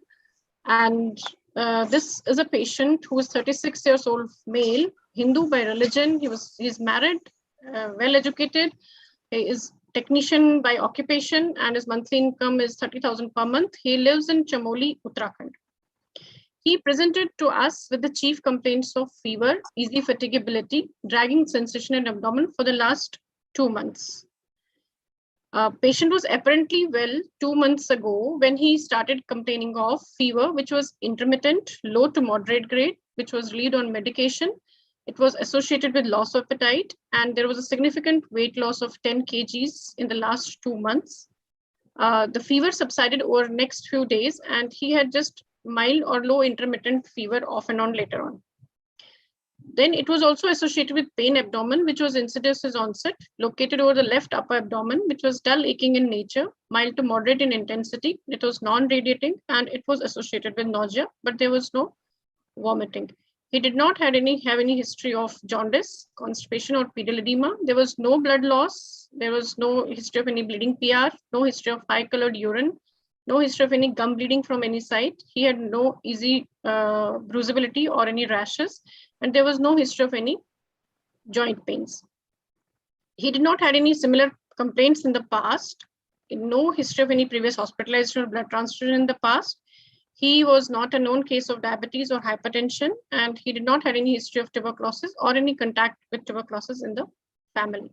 And this is a patient who is 36 years old, male, Hindu by religion. He's married, well educated. He is technician by occupation, and his monthly income is 30,000 per month. He lives in Chamoli, Uttarakhand. He presented to us with the chief complaints of fever, easy fatigability, dragging sensation in abdomen for the last 2 months. Patient was apparently well 2 months ago when he started complaining of fever, which was intermittent, low to moderate grade, which was relieved on medication. It was associated with loss of appetite, and there was a significant weight loss of 10 kgs in the last 2 months. The fever subsided over the next few days, and he had just mild or low intermittent fever off and on later on. Then it was also associated with pain abdomen, which was insidious onset, located over the left upper abdomen, which was dull aching in nature, mild to moderate in intensity. It was non-radiating, and it was associated with nausea, but there was no vomiting. He did not have any history of jaundice, constipation, or pedal edema. There was no blood loss. There was no history of any bleeding PR, no history of high colored urine, no history of any gum bleeding from any side. He had no easy bruisability or any rashes, and there was no history of any joint pains. He did not have any similar complaints in the past, no history of any previous hospitalization or blood transfusion in the past. He was not a known case of diabetes or hypertension, and he did not have any history of tuberculosis or any contact with tuberculosis in the family.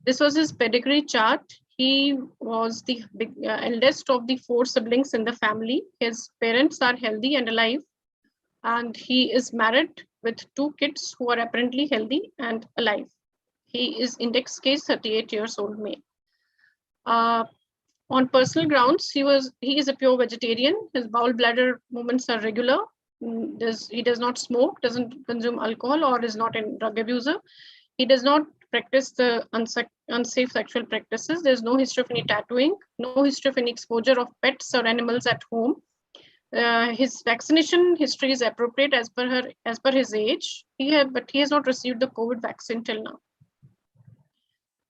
This was his pedigree chart. He was the eldest of the 4 siblings in the family. His parents are healthy and alive, and he is married with 2 kids who are apparently healthy and alive. He is index case 38 years old male. On personal grounds, he is a pure vegetarian. His bowel bladder movements are regular. He does not smoke, doesn't consume alcohol, or is not a drug abuser. He does not practice the unsafe sexual practices. There's no history of any tattooing, no history of any exposure of pets or animals at home. His vaccination history is appropriate as per his age. But he has not received the COVID vaccine till now.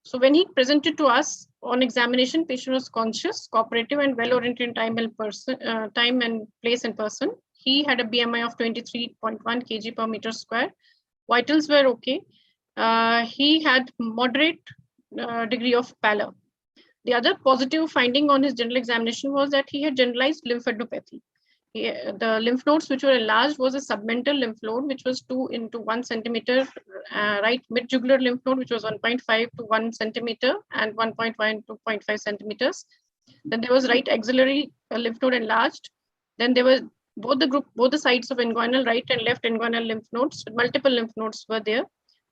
So when he presented to us on examination, patient was conscious, cooperative, and well-oriented in time and place in person. He had a BMI of 23.1 kg per meter square. Vitals were okay. He had moderate degree of pallor. The other positive finding on his general examination was that he had generalized lymphadenopathy. The lymph nodes which were enlarged was a submental lymph node, which was 2 into 1 centimeter, right mid-jugular lymph node, which was 1.5 to 1 centimeter and 1.1 to 0.5 centimeters. Then there was right axillary lymph node enlarged. Then there was both the sides of inguinal, right and left inguinal lymph nodes. Multiple lymph nodes were there,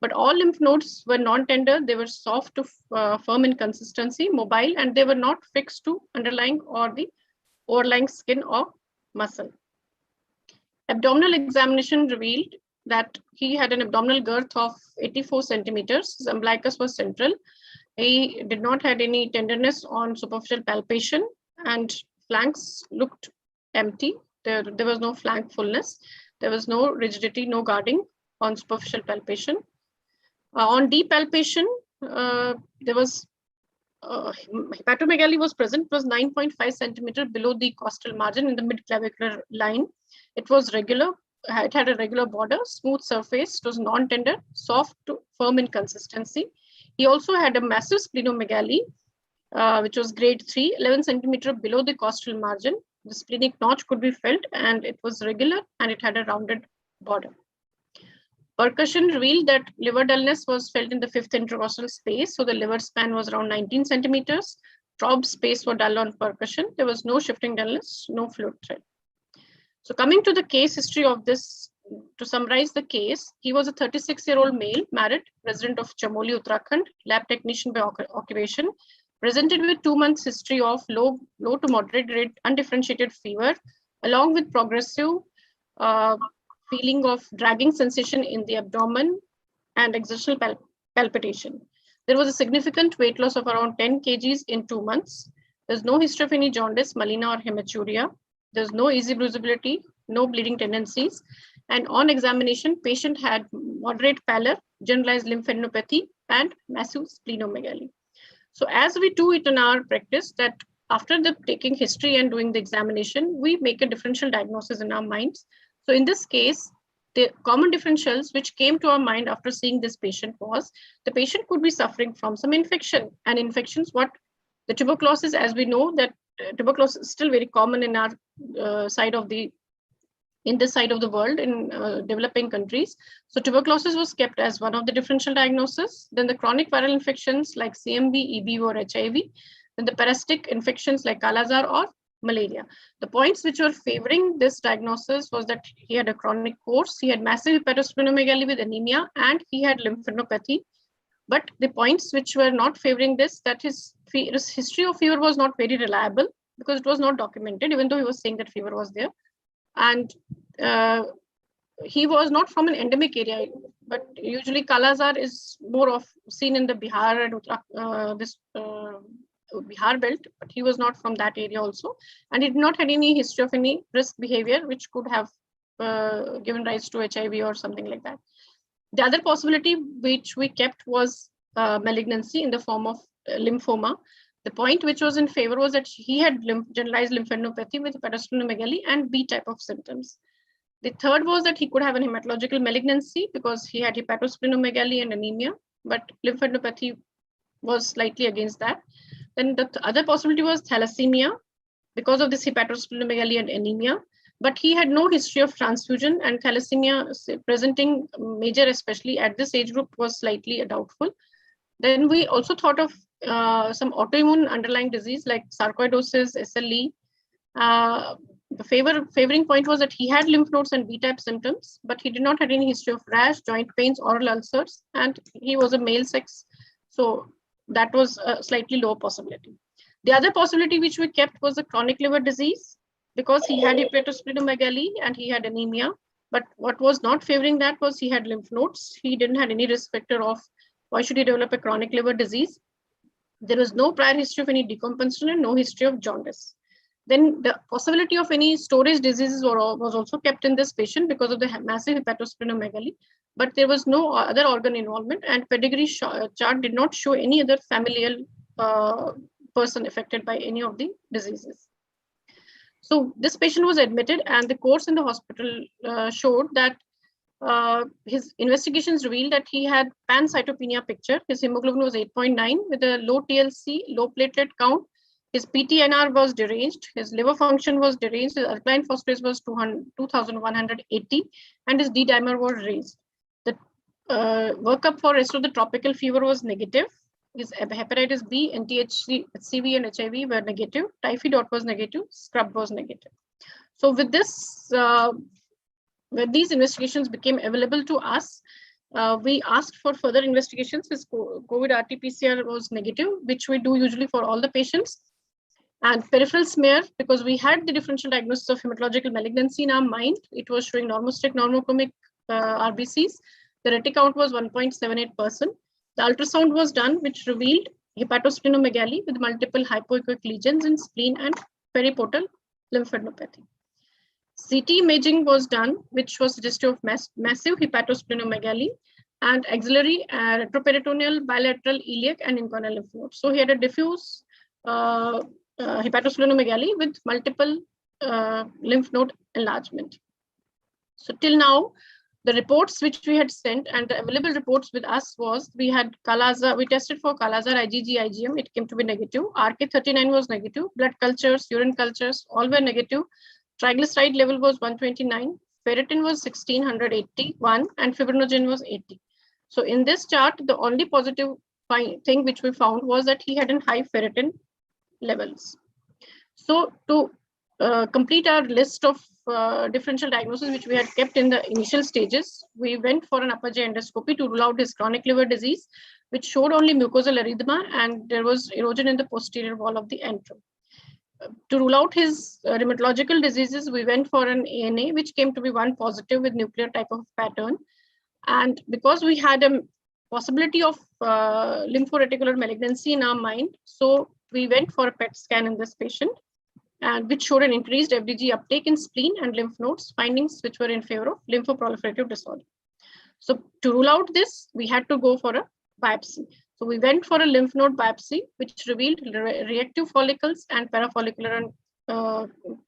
but all lymph nodes were non-tender. They were soft to firm in consistency, mobile, and they were not fixed to underlying or the overlying skin or muscle. Abdominal examination revealed that he had an abdominal girth of 84 centimeters. His umbilicus was central. He did not have any tenderness on superficial palpation, and flanks looked empty. There was no flank fullness. There was no rigidity, no guarding on superficial palpation. On deep palpation, there was hepatomegaly was present. It was 9.5 centimeter below the costal margin in the mid-clavicular line. It was regular. It had a regular border, smooth surface. It was non-tender, soft to firm in consistency. He also had a massive splenomegaly, which was grade 3, 11 centimeter below the costal margin. The splenic notch could be felt, and it was regular, and it had a rounded border. Percussion revealed that liver dullness was felt in the 5th intercostal space. So the liver span was around 19 centimeters. Throb space were dull on percussion. There was no shifting dullness, no fluid thread. So coming to the case history of this, to summarize the case, he was a 36-year-old male, married, resident of Chamoli, Uttarakhand, lab technician by occupation, presented with 2 months history of low to moderate grade undifferentiated fever, along with progressive feeling of dragging sensation in the abdomen and exertional palpitation. There was a significant weight loss of around 10 kgs in 2 months. There's no history of any jaundice, melena, or hematuria. There's no easy bruisability, no bleeding tendencies. And on examination, patient had moderate pallor, generalized lymphadenopathy, and massive splenomegaly. So as we do it in our practice, that after taking history and doing the examination, we make a differential diagnosis in our minds. So in this case, the common differentials which came to our mind after seeing this patient was the patient could be suffering from some infection, and infections, what the tuberculosis, as we know that tuberculosis is still very common in our in this side of the world, in developing countries. So tuberculosis was kept as one of the differential diagnoses. Then the chronic viral infections like CMV, EBV, or HIV. than the parasitic infections like Kala-Azar or malaria. The points which were favoring this diagnosis was that he had a chronic course, he had massive hepatosplenomegaly with anemia, and he had lymphadenopathy. But the points which were not favoring this, that his history of fever was not very reliable because it was not documented, even though he was saying that fever was there. And he was not from an endemic area, but usually Kala-Azar is more of seen in the Bihar and Bihar belt, but he was not from that area also. And he did not have any history of any risk behavior, which could have given rise to HIV or something like that. The other possibility which we kept was malignancy in the form of lymphoma. The point which was in favor was that he had generalized lymphadenopathy with hepatosplenomegaly and B type of symptoms. The third was that he could have an hematological malignancy because he had hepatosplenomegaly and anemia, but lymphadenopathy was slightly against that. Then the other possibility was thalassemia because of this hepatosplenomegaly and anemia, but he had no history of transfusion, and thalassemia presenting major, especially at this age group, was slightly doubtful. Then we also thought of some autoimmune underlying disease like sarcoidosis, SLE. The favoring point was that he had lymph nodes and B-type symptoms, but he did not have any history of rash, joint pains, oral ulcers, and he was a male sex. So that was a slightly lower possibility. The other possibility which we kept was a chronic liver disease because he had hepatosplenomegaly and he had anemia. But what was not favoring that was he had lymph nodes. He didn't have any risk factor of why should he develop a chronic liver disease. There was no prior history of any decompensation and no history of jaundice. Then the possibility of any storage diseases was also kept in this patient because of the massive hepatosplenomegaly, but there was no other organ involvement, and pedigree chart did not show any other familial person affected by any of the diseases. So this patient was admitted, and the course in the hospital showed that his investigations revealed that he had pancytopenia picture. His hemoglobin was 8.9 with a low TLC, low platelet count. His PTNR was deranged, his liver function was deranged, his alkaline phosphatase was 2180, and his D-dimer was raised. The workup for rest of the tropical fever was negative. His hepatitis B, NTHCV, and HIV were negative. Typhoid was negative. Scrub was negative. So with this, when these investigations became available to us, we asked for further investigations. His COVID RT-PCR was negative, which we do usually for all the patients. And peripheral smear, because we had the differential diagnosis of hematological malignancy in our mind, it was showing normostrict normochromic RBCs. The reti count was 1.78%. The ultrasound was done, which revealed hepatosplenomegaly with multiple hypoechoic lesions in spleen and periportal lymphadenopathy. CT imaging was done, which was suggestive of massive hepatosplenomegaly and axillary retroperitoneal, bilateral, iliac, and inguinal lymph nodes. So he had a diffuse hepatosplenomegaly with multiple lymph node enlargement. So till now, the reports which we had sent and the available reports with us was we had Kala-Azar, we tested for Kala-Azar, IgG, IgM, it came to be negative. RK39 was negative, blood cultures, urine cultures, all were negative. Triglyceride level was 129, ferritin was 1681, and fibrinogen was 80. So in this chart, the only positive thing which we found was that he had a high ferritin levels. So to complete our list of differential diagnosis which we had kept in the initial stages, we went for an upper GI endoscopy to rule out his chronic liver disease, which showed only mucosal erythema and there was erosion in the posterior wall of the antrum. To rule out his rheumatological diseases, we went for an ANA, which came to be 1 positive with nuclear type of pattern. And because we had a possibility of lymphoreticular malignancy in our mind, so we went for a PET scan in this patient, and which showed an increased FDG uptake in spleen and lymph nodes, findings which were in favor of lymphoproliferative disorder. So to rule out this, we had to go for a biopsy. So we went for a lymph node biopsy, which revealed reactive follicles and parafollicular and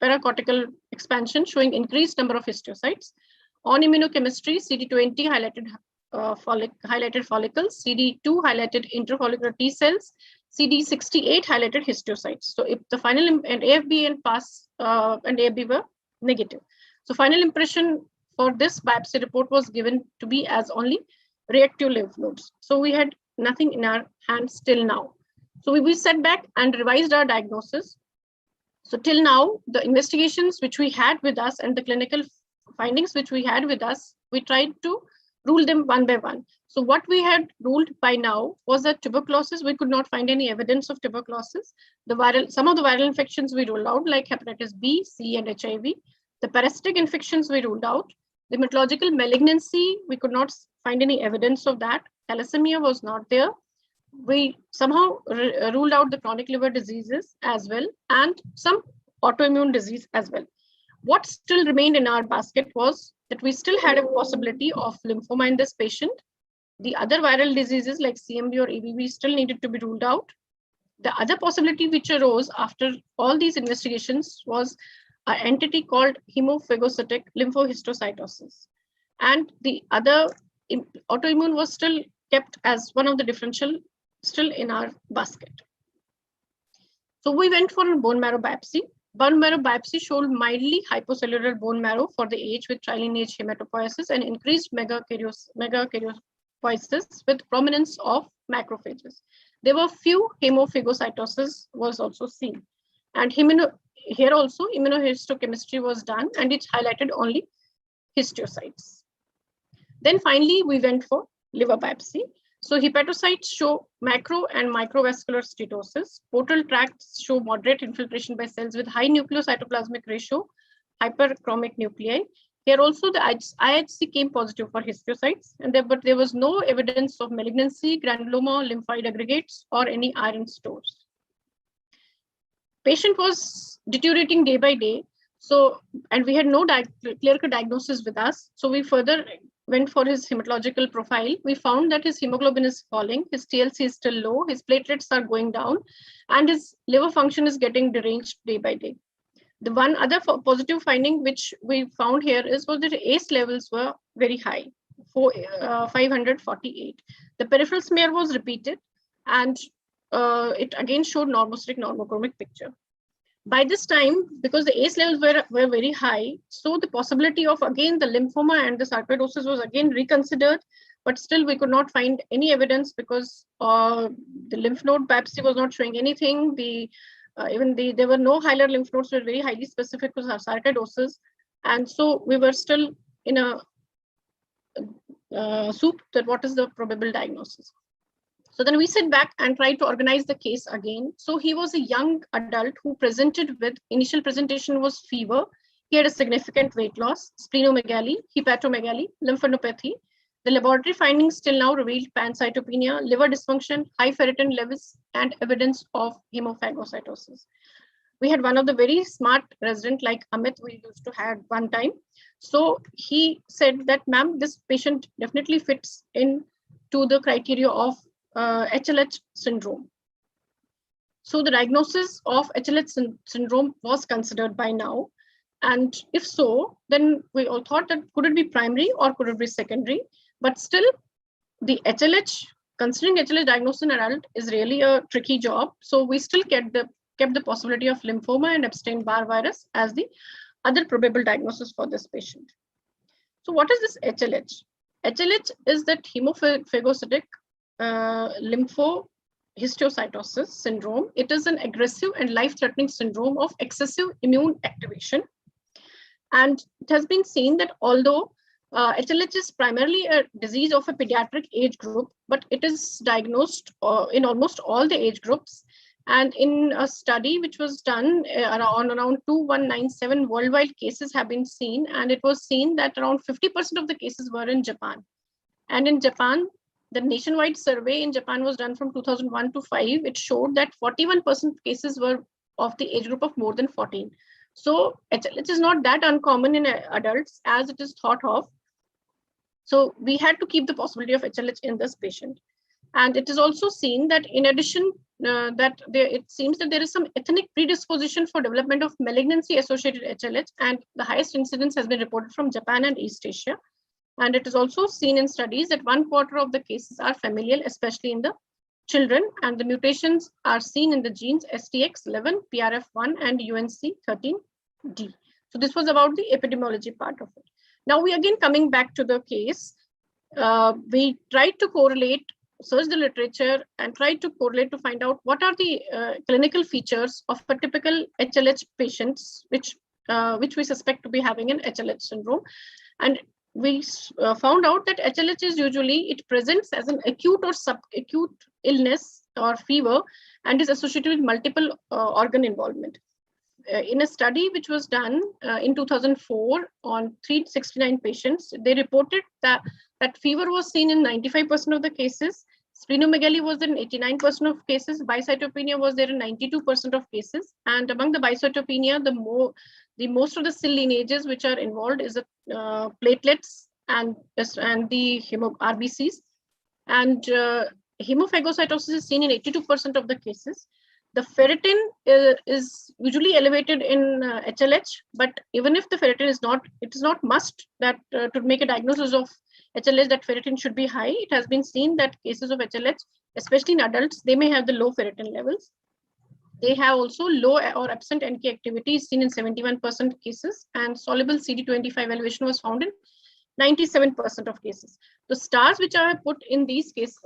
paracortical expansion, showing increased number of histiocytes. On immunochemistry, CD20 highlighted follicles, CD2 highlighted intrafollicular T cells, CD68 highlighted histiocytes. So if the final and AFB and PAS and AFB were negative. So final impression for this biopsy report was given to be as only reactive lymph nodes. So we had nothing in our hands till now. So we sat back and revised our diagnosis. So till now, the investigations which we had with us and the clinical findings which we had with us, we tried to rule them one by one. So what we had ruled by now was that tuberculosis, we could not find any evidence of tuberculosis. Some of the viral infections we ruled out, like hepatitis B, C, and HIV. The parasitic infections we ruled out. The hematological malignancy, we could not find any evidence of that. Thalassemia was not there. We somehow ruled out the chronic liver diseases as well, and some autoimmune disease as well. What still remained in our basket was that we still had a possibility of lymphoma in this patient. The other viral diseases like CMV or EBV still needed to be ruled out. The other possibility which arose after all these investigations was an entity called hemophagocytic lymphohistiocytosis. And the other autoimmune was still kept as one of the differential still in our basket. So we went for a bone marrow biopsy. Bone marrow biopsy showed mildly hypocellular bone marrow for the age with tri-lineage hematopoiesis and increased megakaryopoiesis with prominence of macrophages. There were few hemophagocytosis was also seen. And here also immunohistochemistry was done, and it highlighted only histiocytes. Then finally, we went for liver biopsy. So hepatocytes show macro and microvascular steatosis. Portal tracts show moderate infiltration by cells with high nucleocytoplasmic ratio, hyperchromic nuclei. Here also the IHC came positive for histiocytes, but there was no evidence of malignancy, granuloma, lymphoid aggregates, or any iron stores. Patient was deteriorating day by day. So, and we had no clear-cut diagnosis with us. So we further went for his hematological profile. We found that his hemoglobin is falling, his TLC is still low, his platelets are going down, and his liver function is getting deranged day by day. The one other positive finding which we found here was that the ACE levels were very high, 548. The peripheral smear was repeated, and it again showed normocytic normochromic picture. By this time, because the ACE levels were very high, so the possibility of again the lymphoma and the sarcoidosis was again reconsidered, but still we could not find any evidence because the lymph node biopsy was not showing anything. There were no hilar lymph nodes were very highly specific to sarcoidosis, and so we were still in a soup that what is the probable diagnosis. So then we sit back and try to organize the case again. So he was a young adult who presented with, initial presentation was fever. He had a significant weight loss, splenomegaly, hepatomegaly, lymphadenopathy. The laboratory findings till now revealed pancytopenia, liver dysfunction, high ferritin levels, and evidence of hemophagocytosis. We had one of the very smart resident like Amit we used to have one time. So he said that, ma'am, this patient definitely fits in to the criteria of HLH syndrome. So the diagnosis of HLH syndrome was considered by now. And if so, then we all thought that could it be primary or could it be secondary? But still, the HLH, considering HLH diagnosis in adult is really a tricky job. So we still kept the possibility of lymphoma and Epstein-Barr virus as the other probable diagnosis for this patient. So what is this HLH? HLH is that hemophagocytic lymphohistiocytosis syndrome. It is an aggressive and life-threatening syndrome of excessive immune activation. And it has been seen that although HLH is primarily a disease of a pediatric age group, but it is diagnosed in almost all the age groups. And in a study which was done around 2197 worldwide cases have been seen, and it was seen that around 50% of the cases were in Japan. And in Japan, the nationwide survey in Japan was done from 2001 to 5. It showed that 41% cases were of the age group of more than 14. So HLH is not that uncommon in adults as it is thought of. So we had to keep the possibility of HLH in this patient. And it is also seen that in addition, it seems that there is some ethnic predisposition for development of malignancy-associated HLH, and the highest incidence has been reported from Japan and East Asia. And it is also seen in studies that 1/4 of the cases are familial, especially in the children, and the mutations are seen in the genes STX11, PRF1, and UNC13D. So this was about the epidemiology part of it. Now we again coming back to the case, we tried to correlate searched the literature and tried to correlate to find out what are the clinical features of a typical HLH patients, which we suspect to be having an HLH syndrome. And we found out that HLH is usually, it presents as an acute or subacute illness or fever and is associated with multiple organ involvement. In a study which was done in 2004 on 369 patients, they reported that fever was seen in 95% of the cases. Splenomegaly was in 89% of cases. Bicytopenia was there in 92% of cases. And among the bicytopenia, the most of the cell lineages which are involved is platelets and the RBCs. And hemophagocytosis is seen in 82% of the cases. The ferritin is usually elevated in HLH, but even if the ferritin is not, it is not must that to make a diagnosis of HLH that ferritin should be high. It has been seen that cases of HLH, especially in adults, they may have the low ferritin levels. They have also low or absent NK activity seen in 71% cases, and soluble CD25 elevation was found in 97% of cases. The stars which are put in these cases,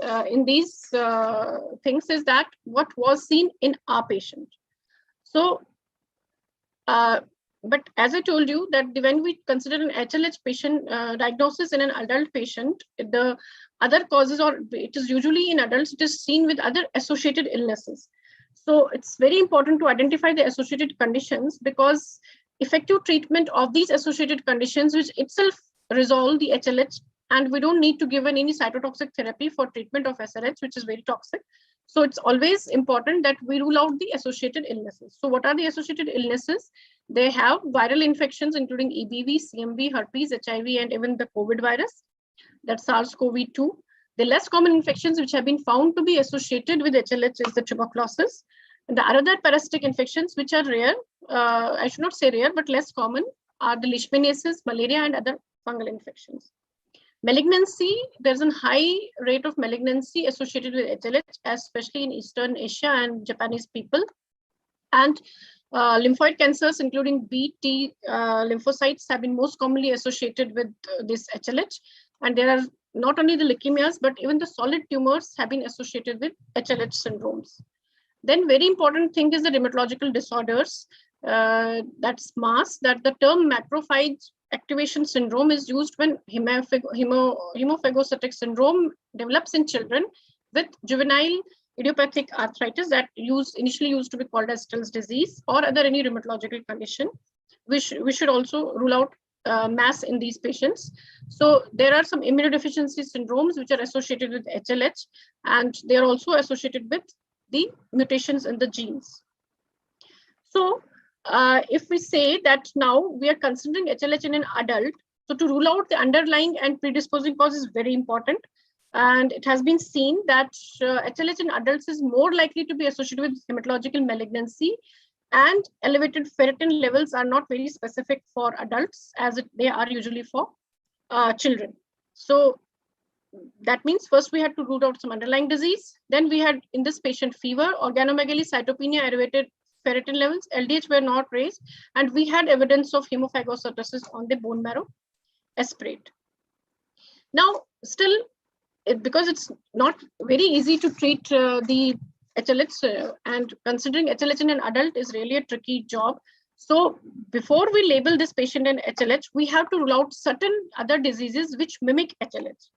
things is that what was seen in our patient. So, but as I told you that when we consider an HLH patient diagnosis in an adult patient, the other causes, or it is usually in adults, it is seen with other associated illnesses. So it's very important to identify the associated conditions, because effective treatment of these associated conditions, which itself resolve the HLH, and we don't need to give any cytotoxic therapy for treatment of SLH, which is very toxic. So it's always important that we rule out the associated illnesses. So what are the associated illnesses? They have viral infections, including EBV, CMV, herpes, HIV, and even the COVID virus, that's SARS-CoV-2. The less common infections which have been found to be associated with HLH is the tuberculosis. And the other parasitic infections which are rare, I should not say rare, but less common, are the leishmaniasis, malaria, and other fungal infections. Malignancy, there's a high rate of malignancy associated with HLH, especially in Eastern Asia and Japanese people. And lymphoid cancers, including B, T lymphocytes, have been most commonly associated with this HLH. And there are not only the leukemias, but even the solid tumors have been associated with HLH syndromes. Then very important thing is the rheumatological disorders. That's MAS, that the term macrophage activation syndrome is used when hemophagocytic syndrome develops in children with juvenile idiopathic arthritis that initially used to be called as Still's disease, or other any rheumatological condition. We should also rule out MAS in these patients. So there are some immunodeficiency syndromes which are associated with HLH, and they are also associated with the mutations in the genes. So if we say that now we are considering HLH in an adult, so to rule out the underlying and predisposing cause is very important. And it has been seen that HLH in adults is more likely to be associated with hematological malignancy, and elevated ferritin levels are not very specific for adults as they are usually for children. So that means first we had to rule out some underlying disease. Then we had in this patient fever, organomegaly, cytopenia, elevated ferritin levels, LDH were not raised, and we had evidence of hemophagocytosis on the bone marrow aspirate. Now, still, because it's not very easy to treat the HLH, and considering HLH in an adult is really a tricky job. So before we label this patient in HLH, we have to rule out certain other diseases which mimic HLH.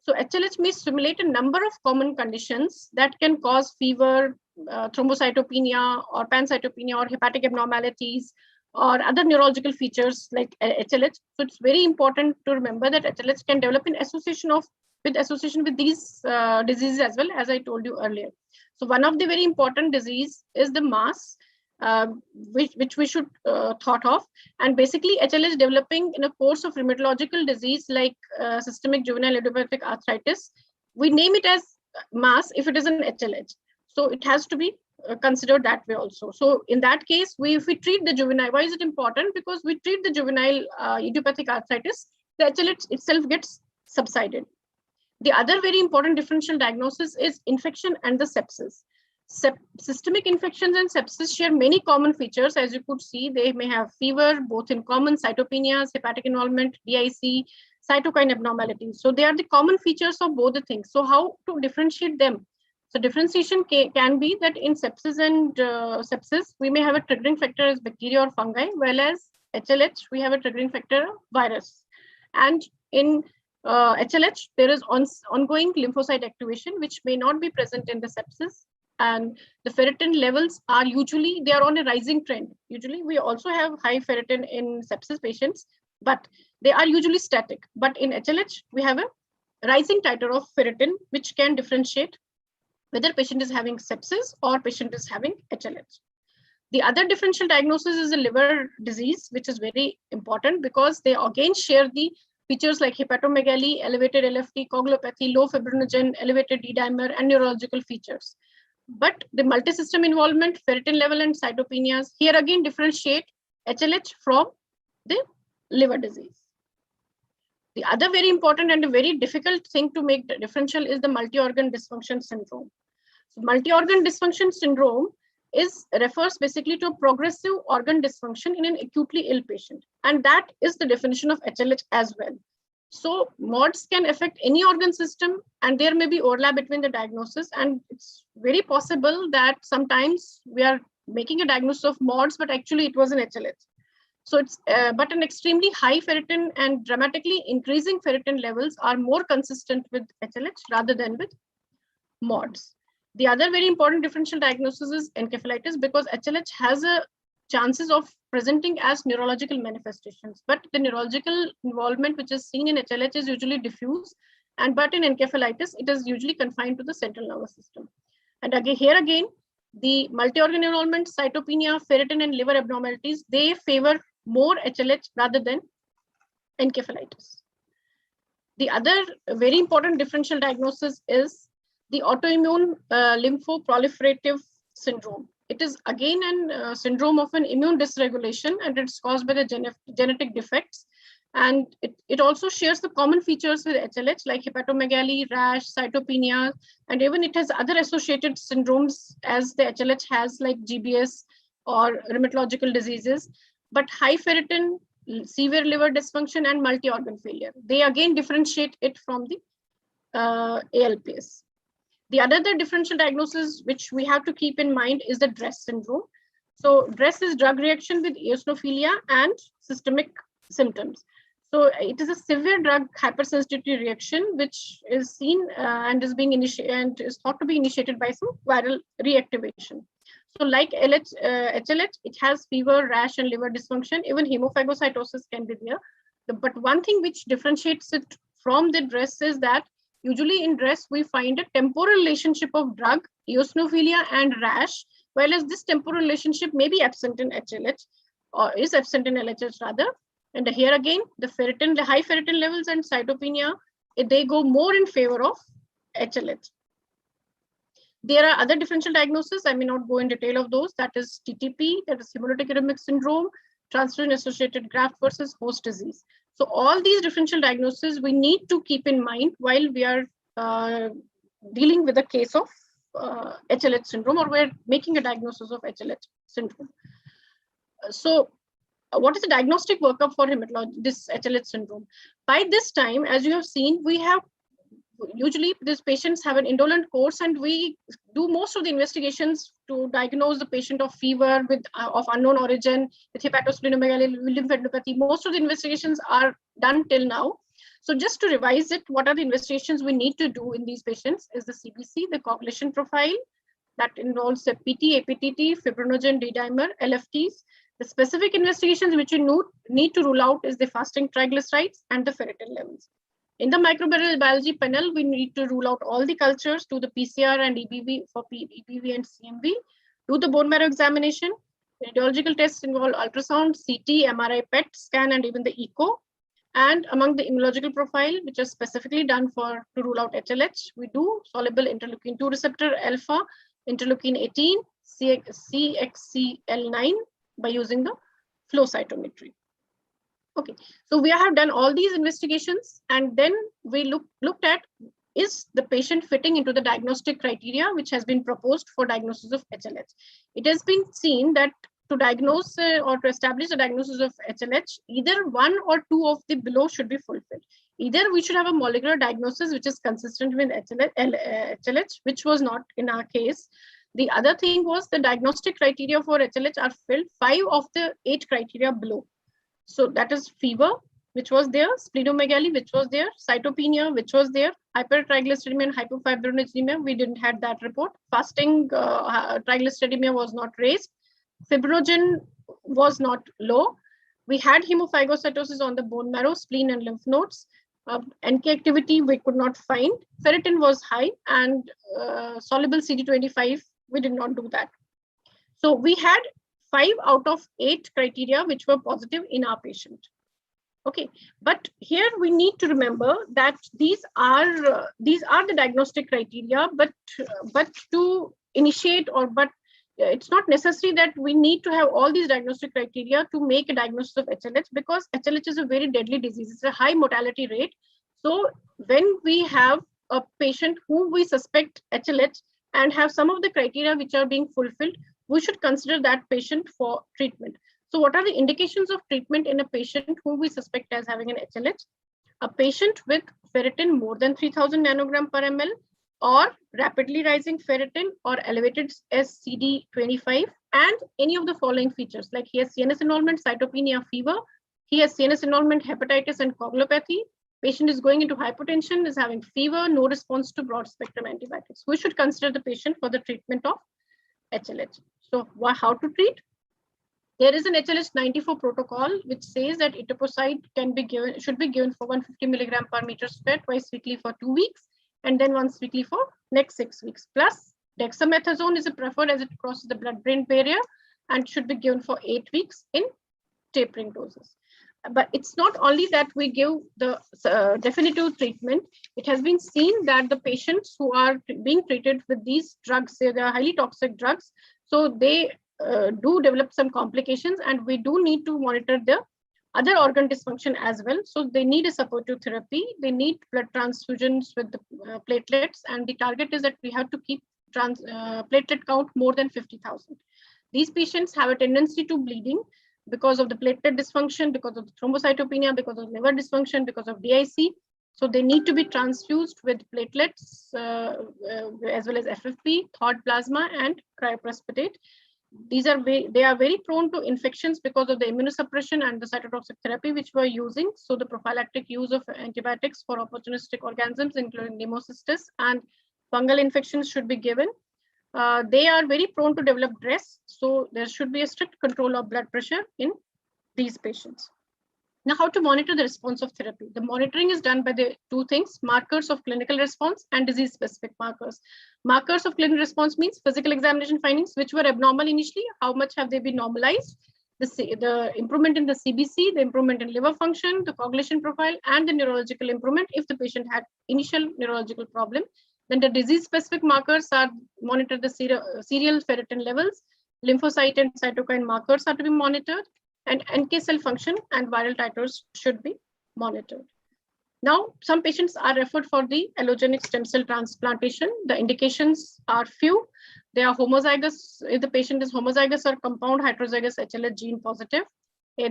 So HLH may simulate a number of common conditions that can cause fever, thrombocytopenia, or pancytopenia, or hepatic abnormalities, or other neurological features like HLH. So it's very important to remember that HLH can develop in association with these diseases as well, as I told you earlier. So one of the very important disease is the MAS, which we should thought of. And basically HLH developing in a course of rheumatological disease like systemic juvenile idiopathic arthritis, we name it as MAS if it is an HLH. So it has to be considered that way also. So in that case, if we treat the juvenile, why is it important? Because we treat the juvenile idiopathic arthritis, the HLH itself gets subsided. The other very important differential diagnosis is infection and the sepsis. Systemic infections and sepsis share many common features. As you could see, they may have fever, both in common cytopenias, hepatic involvement, DIC, cytokine abnormalities. So they are the common features of both the things. So how to differentiate them? So differentiation can be that in sepsis and sepsis, we may have a triggering factor as bacteria or fungi, while as HLH, we have a triggering factor virus. And in HLH, there is ongoing lymphocyte activation, which may not be present in the sepsis. And the ferritin levels are usually, they are on a rising trend. Usually we also have high ferritin in sepsis patients, but they are usually static. But in HLH, we have a rising titer of ferritin, which can differentiate whether patient is having sepsis or patient is having HLH. The other differential diagnosis is a liver disease, which is very important because they again share the features like hepatomegaly, elevated LFT, coagulopathy, low fibrinogen, elevated D-dimer, and neurological features. But the multi-system involvement, ferritin level, and cytopenias here again differentiate HLH from the liver disease. The other very important and a very difficult thing to make the differential is the multi-organ dysfunction syndrome. So multi-organ dysfunction syndrome refers basically to a progressive organ dysfunction in an acutely ill patient. And that is the definition of HLH as well. So MODS can affect any organ system, and there may be overlap between the diagnosis. And it's very possible that sometimes we are making a diagnosis of MODS, but actually it was an HLH. So it's, but an extremely high ferritin and dramatically increasing ferritin levels are more consistent with HLH rather than with MODS. The other very important differential diagnosis is encephalitis, because HLH has a chances of presenting as neurological manifestations, but the neurological involvement which is seen in HLH is usually diffuse, but in encephalitis, it is usually confined to the central nervous system. And again, here again, the multi-organ involvement, cytopenia, ferritin, and liver abnormalities, they favor more HLH rather than encephalitis. The other very important differential diagnosis is the autoimmune lymphoproliferative syndrome. It is again a syndrome of an immune dysregulation, and it's caused by the genetic defects. And it also shares the common features with HLH like hepatomegaly, rash, cytopenia, and even it has other associated syndromes as the HLH has, like GBS or rheumatological diseases. But high ferritin, severe liver dysfunction, and multi-organ failure, they again differentiate it from the ALPS. The other differential diagnosis which we have to keep in mind is the DRESS syndrome. So DRESS is drug reaction with eosinophilia and systemic symptoms. So it is a severe drug hypersensitivity reaction which is seen and is being initiated and is thought to be initiated by some viral reactivation. So like HLH, it has fever, rash, and liver dysfunction. Even hemophagocytosis can be there. But one thing which differentiates it from the DRESS is that usually in DRESS, we find a temporal relationship of drug, eosinophilia, and rash, whereas this temporal relationship may be absent in HLH, or is absent in LHH rather. And here again, the high ferritin levels and cytopenia, they go more in favor of HLH. There are other differential diagnoses. I may not go in detail of those. That is TTP, that is hemolytic uremic syndrome, transfusion-associated graft versus host disease. So all these differential diagnoses we need to keep in mind while we are dealing with a case of HLH syndrome, or we're making a diagnosis of HLH syndrome. So what is the diagnostic workup for this HLH syndrome? By this time, as you have seen, we have usually these patients have an indolent course, and we do most of the investigations to diagnose the patient of fever of unknown origin, with hepatosplenomegaly, lymphadenopathy. Most of the investigations are done till now. So just to revise it, what are the investigations we need to do in these patients is the CBC, the coagulation profile, that involves the PT, APTT, fibrinogen, D-dimer, LFTs. The specific investigations which you need to rule out is the fasting triglycerides and the ferritin levels. In the microbial biology panel, we need to rule out all the cultures, do the PCR and EBV for EBV and CMV, do the bone marrow examination. Radiological tests involve ultrasound, CT, MRI, PET scan, and even the echo. And among the immunological profile, which is specifically done to rule out HLH, we do soluble interleukin 2 receptor alpha, interleukin 18, CXCL9 by using the flow cytometry. Okay, so we have done all these investigations, and then we looked at, is the patient fitting into the diagnostic criteria which has been proposed for diagnosis of HLH. It has been seen that to diagnose or to establish a diagnosis of HLH, either one or two of the below should be fulfilled. Either we should have a molecular diagnosis which is consistent with HLH, which was not in our case. The other thing was the diagnostic criteria for HLH are filled 5 of the 8 criteria below. So that is fever, which was there, splenomegaly, which was there, cytopenia, which was there, hypertriglyceridemia and hypofibronegemia, we didn't have that report. Fasting triglyceridemia was not raised. Fibrinogen was not low. We had hemophagocytosis on the bone marrow, spleen and lymph nodes. NK activity we could not find. Ferritin was high, and soluble CD25, we did not do that. So we had 5 out of 8 criteria which were positive in our patient. Okay, but here we need to remember that these are the diagnostic criteria, but to initiate it's not necessary that we need to have all these diagnostic criteria to make a diagnosis of HLH, because HLH is a very deadly disease. It's a high mortality rate. So when we have a patient who we suspect HLH and have some of the criteria which are being fulfilled, we should consider that patient for treatment. So what are the indications of treatment in a patient who we suspect as having an HLH? A patient with ferritin more than 3000 nanogram per ml, or rapidly rising ferritin or elevated SCD25, and any of the following features, like he has CNS involvement, cytopenia, fever, he has CNS involvement, hepatitis and coagulopathy, patient is going into hypotension, is having fever, no response to broad spectrum antibiotics. We should consider the patient for the treatment of HLH. So how to treat? There is an HLH94 protocol which says that etoposide should be given for 150 milligram per meter square twice weekly for 2 weeks, and then once weekly for next 6 weeks. Plus, dexamethasone is preferred as it crosses the blood-brain barrier and should be given for 8 weeks in tapering doses. But it's not only that we give the definitive treatment. It has been seen that the patients who are being treated with these drugs, they are highly toxic drugs, so they do develop some complications, and we do need to monitor the other organ dysfunction as well. So they need a supportive therapy. They need blood transfusions with the platelets, and the target is that we have to keep platelet count more than 50,000. These patients have a tendency to bleeding because of the platelet dysfunction, because of the thrombocytopenia, because of liver dysfunction, because of DIC. So they need to be transfused with platelets as well as FFP, thawed plasma, and cryoprecipitate. They are very prone to infections because of the immunosuppression and the cytotoxic therapy which we're using. So the prophylactic use of antibiotics for opportunistic organisms, including pneumocystis and fungal infections, should be given. They are very prone to develop DRESS, so there should be a strict control of blood pressure in these patients. Now, how to monitor the response of therapy? The monitoring is done by the 2 things: markers of clinical response and disease-specific markers. Markers of clinical response means physical examination findings, which were abnormal initially, how much have they been normalized? The improvement in the CBC, the improvement in liver function, the coagulation profile, and the neurological improvement if the patient had initial neurological problem. Then the disease-specific markers are monitored, the serial ferritin levels, lymphocyte and cytokine markers are to be monitored, and NK cell function and viral titers should be monitored. Now, some patients are referred for the allogenic stem cell transplantation. The indications are few. They are homozygous. If the patient is homozygous or compound heterozygous HLH gene positive,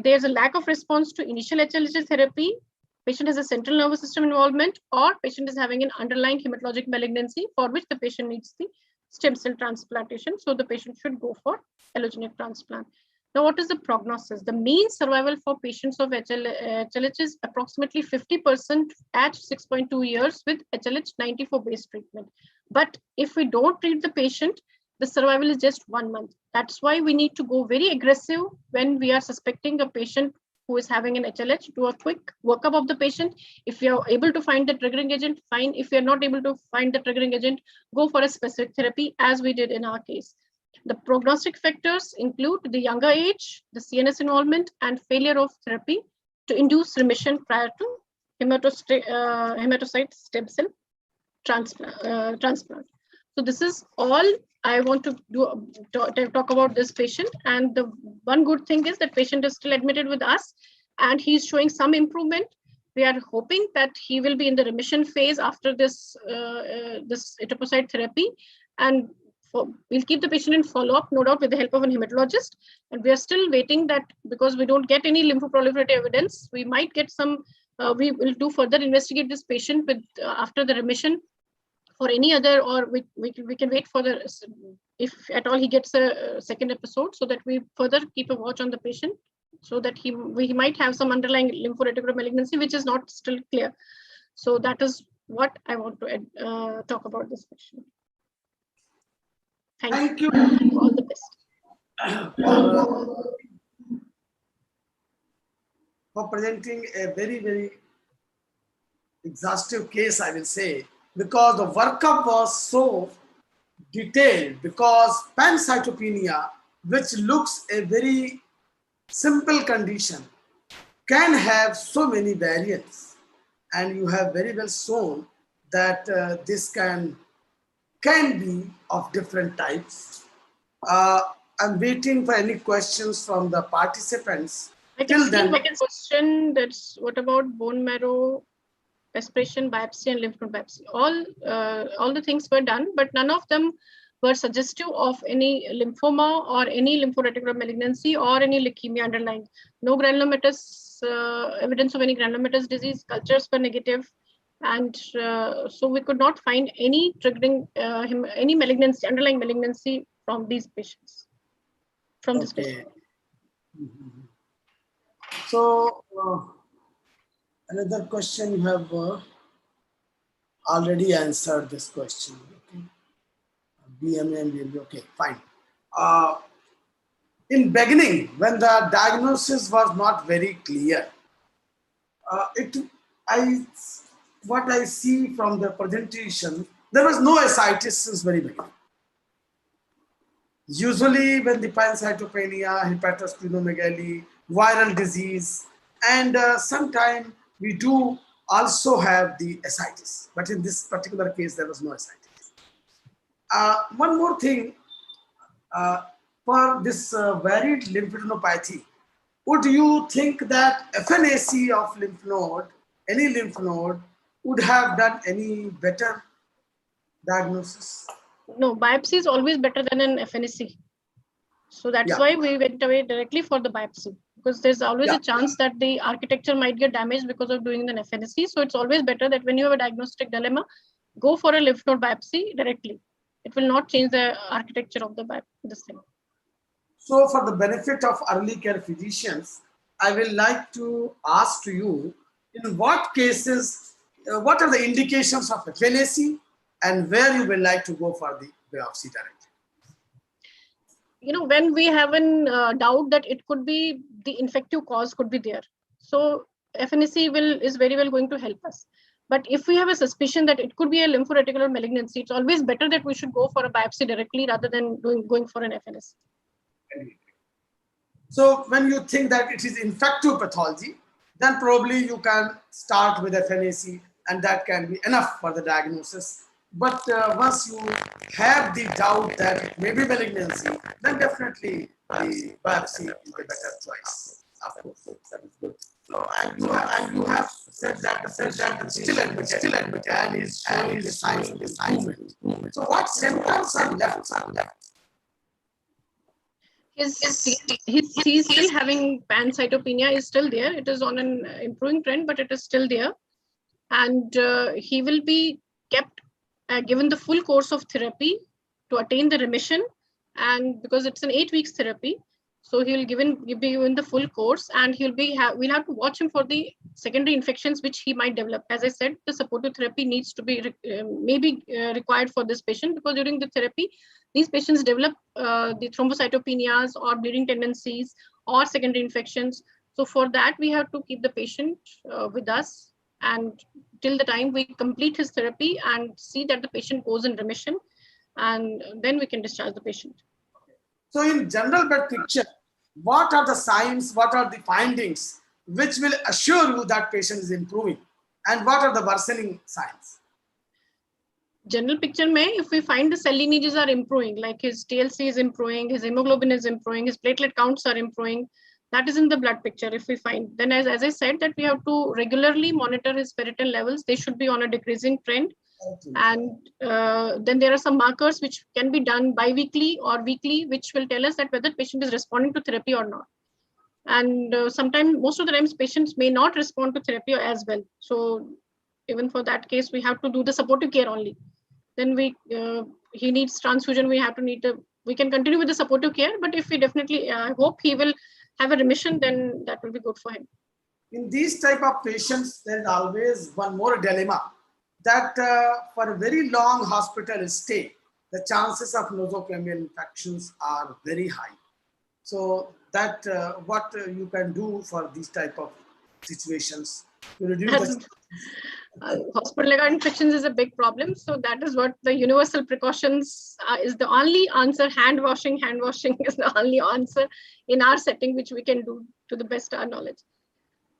there's a lack of response to initial HLH therapy, patient has a central nervous system involvement, or patient is having an underlying hematologic malignancy for which the patient needs the stem cell transplantation. So the patient should go for allogenic transplant. Now, what is the prognosis? The mean survival for patients of HLH is approximately 50% at 6.2 years with HLH94 based treatment. But if we don't treat the patient, the survival is just 1 month. That's why we need to go very aggressive when we are suspecting a patient who is having an HLH. Do a quick workup of the patient. If you are able to find the triggering agent, fine. If you are not able to find the triggering agent, go for a specific therapy, as we did in our case. The prognostic factors include the younger age, the CNS involvement, and failure of therapy to induce remission prior to hematocyte stem cell transplant. So this is all I want to talk about this patient. And the one good thing is that patient is still admitted with us and he's showing some improvement. We are hoping that he will be in the remission phase after this etoposide therapy, and we'll keep the patient in follow-up, no doubt with the help of a hematologist. And we are still waiting that because we don't get any lymphoproliferative evidence, we might get some we will do further investigate this patient with after the remission for any other, or we can wait for the, if at all he gets a second episode, so that we further keep a watch on the patient, so that he might have some underlying lymphoreticular malignancy which is not still clear. So that is what I want to talk about this patient. Thank you. All the best. For presenting a very, very exhaustive case, I will say, because the workup was so detailed, because pancytopenia, which looks a very simple condition, can have so many variants, and you have very well shown that this can be of different types. I'm waiting for any questions from the participants. I can see one question, that's what about bone marrow aspiration, biopsy, and lymph node biopsy? All the things were done, but none of them were suggestive of any lymphoma or any lymphoreticular malignancy or any leukemia underlying. No granulomatous evidence of any granulomatous disease. Cultures were negative, and so we could not find any triggering any malignancy, underlying malignancy from these patients. From this patient. So another question, you have already answered this question. Okay. BMA and BMB. Okay, fine. In beginning, when the diagnosis was not very clear, what I see from the presentation, there was no ascites since very beginning. Usually when the pancytopenia, hepatosplenomegaly, viral disease, and sometimes we do also have the ascites, but in this particular case there was no ascites. One more thing, for this varied lymphadenopathy, would you think that FNAC of lymph node, any lymph node, would have done any better diagnosis? No, biopsy is always better than an FNAC. So that's why we went away directly for the biopsy, because there's always a chance that the architecture might get damaged because of doing an FNAC. So it's always better that when you have a diagnostic dilemma, go for a lymph node biopsy directly. It will not change the architecture of this thing. So for the benefit of early care physicians, I will like to ask to you, in what cases, what are the indications of FNAC, and where you will like to go for the biopsy directly? You know, when we have a doubt that it could be the infective cause could be there. So FNAC is very well going to help us. But if we have a suspicion that it could be a lymphoreticular malignancy, it's always better that we should go for a biopsy directly rather than going for an FNAC. So when you think that it is infective pathology, then probably you can start with FNAC, and that can be enough for the diagnosis. But once you have the doubt that it may be malignancy, then definitely the biopsy is the better choice. Of course, that is good. So, and you have said that still admitted and is showing the signs of improvement. So what symptoms are left? He's still having pancytopenia, is still there. It is on an improving trend, but it is still there. And he will be kept given the full course of therapy to attain the remission. And because it's an 8 weeks therapy, so he will be given the full course, and we'll have to watch him for the secondary infections which he might develop. As I said, the supportive therapy needs to be required for this patient, because during the therapy, these patients develop the thrombocytopenias or bleeding tendencies or secondary infections. So for that, we have to keep the patient with us, and till the time we complete his therapy and see that the patient goes in remission, and then we can discharge the patient. So in general bed picture, what are the signs, what are the findings which will assure you that patient is improving, and what are the worsening signs? General picture if we find the cell lineages are improving, like his TLC is improving, his hemoglobin is improving, his platelet counts are improving, that is in the blood picture. If we find, then as I said, that we have to regularly monitor his ferritin levels. They should be on a decreasing trend. And then there are some markers which can be done bi-weekly or weekly, which will tell us that whether the patient is responding to therapy or not. And sometimes, most of the times, patients may not respond to therapy as well. So even for that case, we have to do the supportive care only. Then he needs transfusion. We can continue with the supportive care, but if we definitely hope he will have a remission, then that will be good for him. In these type of patients, there is always one more dilemma, that for a very long hospital stay, the chances of nosocomial infections are very high. So that what you can do for these type of situations to reduce the hospital-acquired infections is a big problem. So that is what the universal precautions is the only answer. Hand washing is the only answer in our setting, which we can do to the best of our knowledge.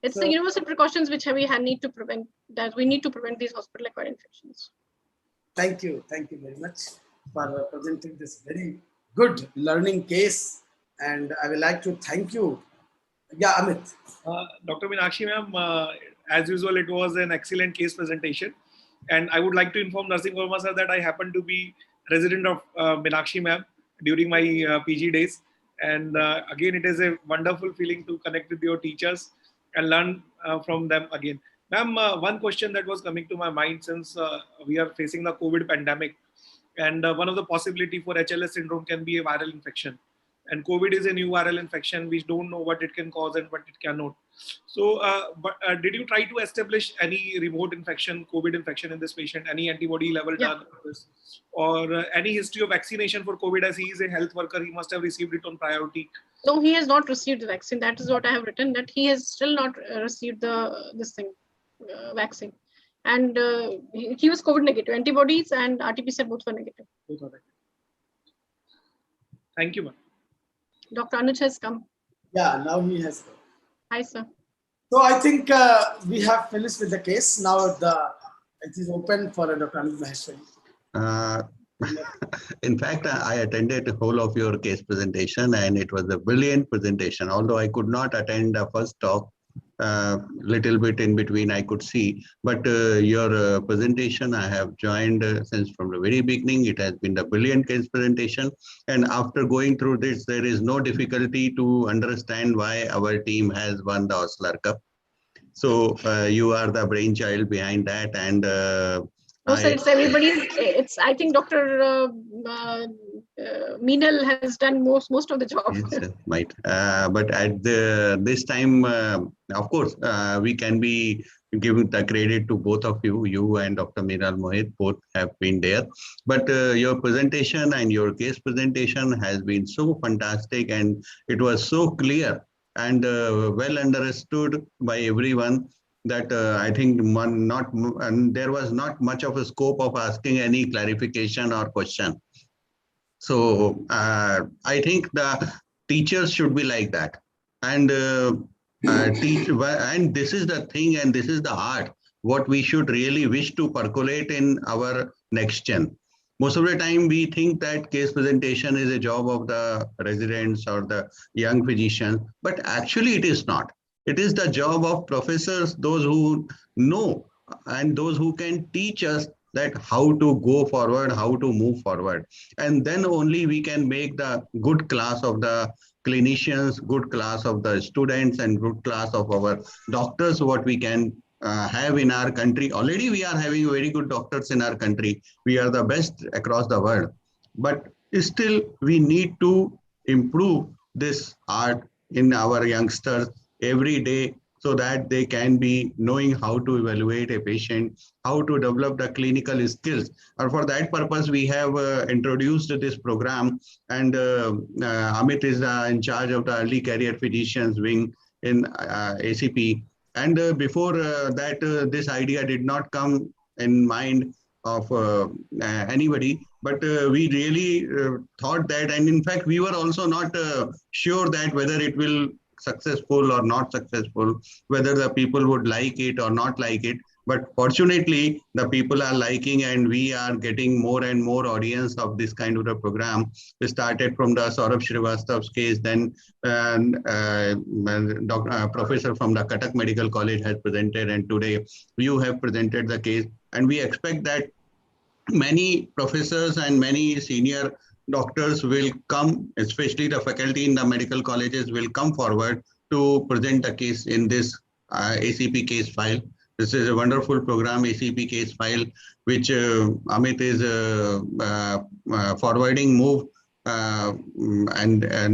It's the universal precautions which we need to prevent, that we need to prevent these hospital-acquired infections. Thank you very much for presenting this very good learning case. And I would like to thank you. Yeah, Amit. Dr. Meenakshi ma'am, as usual, it was an excellent case presentation. And I would like to inform Nursing Verma sir that I happen to be resident of Meenakshi ma'am during my PG days. And again, it is a wonderful feeling to connect with your teachers and learn from them again. Ma'am, one question that was coming to my mind, since we are facing the COVID pandemic, and one of the possibility for HLS syndrome can be a viral infection. And COVID is a new viral infection. We don't know what it can cause and what it cannot. So, did you try to establish any remote infection, COVID infection in this patient? Any antibody level done for this? Or any history of vaccination for COVID? As he is a health worker, he must have received it on priority. No, he has not received the vaccine. That is what I have written, that he has still not received vaccine. And he was COVID negative. Antibodies and RT-PCR both were negative. Thank you, ma'am. Dr. Anuj has come. Yeah, now he has come. Hi, sir. So I think we have finished with the case. Now it is open for Dr. Anuj Maheshwari. In fact, I attended the whole of your case presentation, and it was a brilliant presentation. Although I could not attend the first talk, little bit in between I could see, but your presentation I have joined since from the very beginning. It has been a brilliant case presentation, and after going through this, there is no difficulty to understand why our team has won the Osler Cup. So you are the brainchild behind that, and no, sir, it's everybody's. I think Dr. Meenal has done most of the job. Yes, might. But at this time, of course, we can be giving the credit to both of you. You and Dr. Meenal Mohit both have been there. But your presentation and your case presentation has been so fantastic, and it was so clear and well understood by everyone, that I think there was not much of a scope of asking any clarification or question. So I think the teachers should be like that, and teach. And this is the thing, and this is the art, what we should really wish to percolate in our next gen. Most of the time, we think that case presentation is a job of the residents or the young physicians, but actually it is not. It is the job of professors, those who know and those who can teach us that how to go forward, how to move forward. And then only we can make the good class of the clinicians, good class of the students, and good class of our doctors, what we can have in our country. Already we are having very good doctors in our country. We are the best across the world. But still we need to improve this art in our youngsters every day, so that they can be knowing how to evaluate a patient, how to develop the clinical skills. And for that purpose, we have introduced this program, and Amit is in charge of the early career physicians wing in ACP. And before that, this idea did not come in mind of anybody, but we really thought that, and in fact, we were also not sure that whether it will successful or not successful, whether the people would like it or not like it. But fortunately, the people are liking, and we are getting more and more audience of this kind of a program. We started from the Saurabh Srivastav's case, then professor from the Cuttack Medical College has presented, and today you have presented the case. And we expect that many professors and many senior doctors will come, especially the faculty in the medical colleges will come forward to present a case in this ACP case file. This is a wonderful program, ACP case file, which Amit is forwarding move.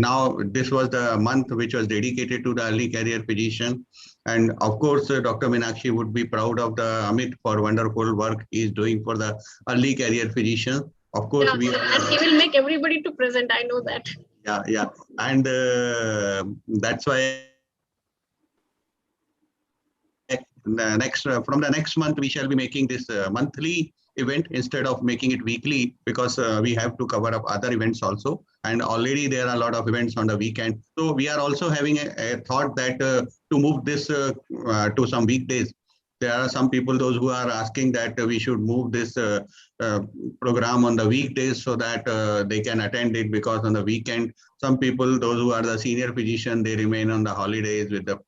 Now this was the month which was dedicated to the early career physician. And of course, Dr. Meenakshi would be proud of the Amit for wonderful work he is doing for the early career physician. Of course, and he will make everybody to present. I know that. Yeah. And that's why from the next month, we shall be making this monthly event instead of making it weekly, because we have to cover up other events also. And already there are a lot of events on the weekend. So we are also having a thought that to move this to some weekdays. There are some people, those who are asking that we should move this program on the weekdays so that they can attend it, because on the weekend, some people, those who are the senior physician, they remain on the holidays with the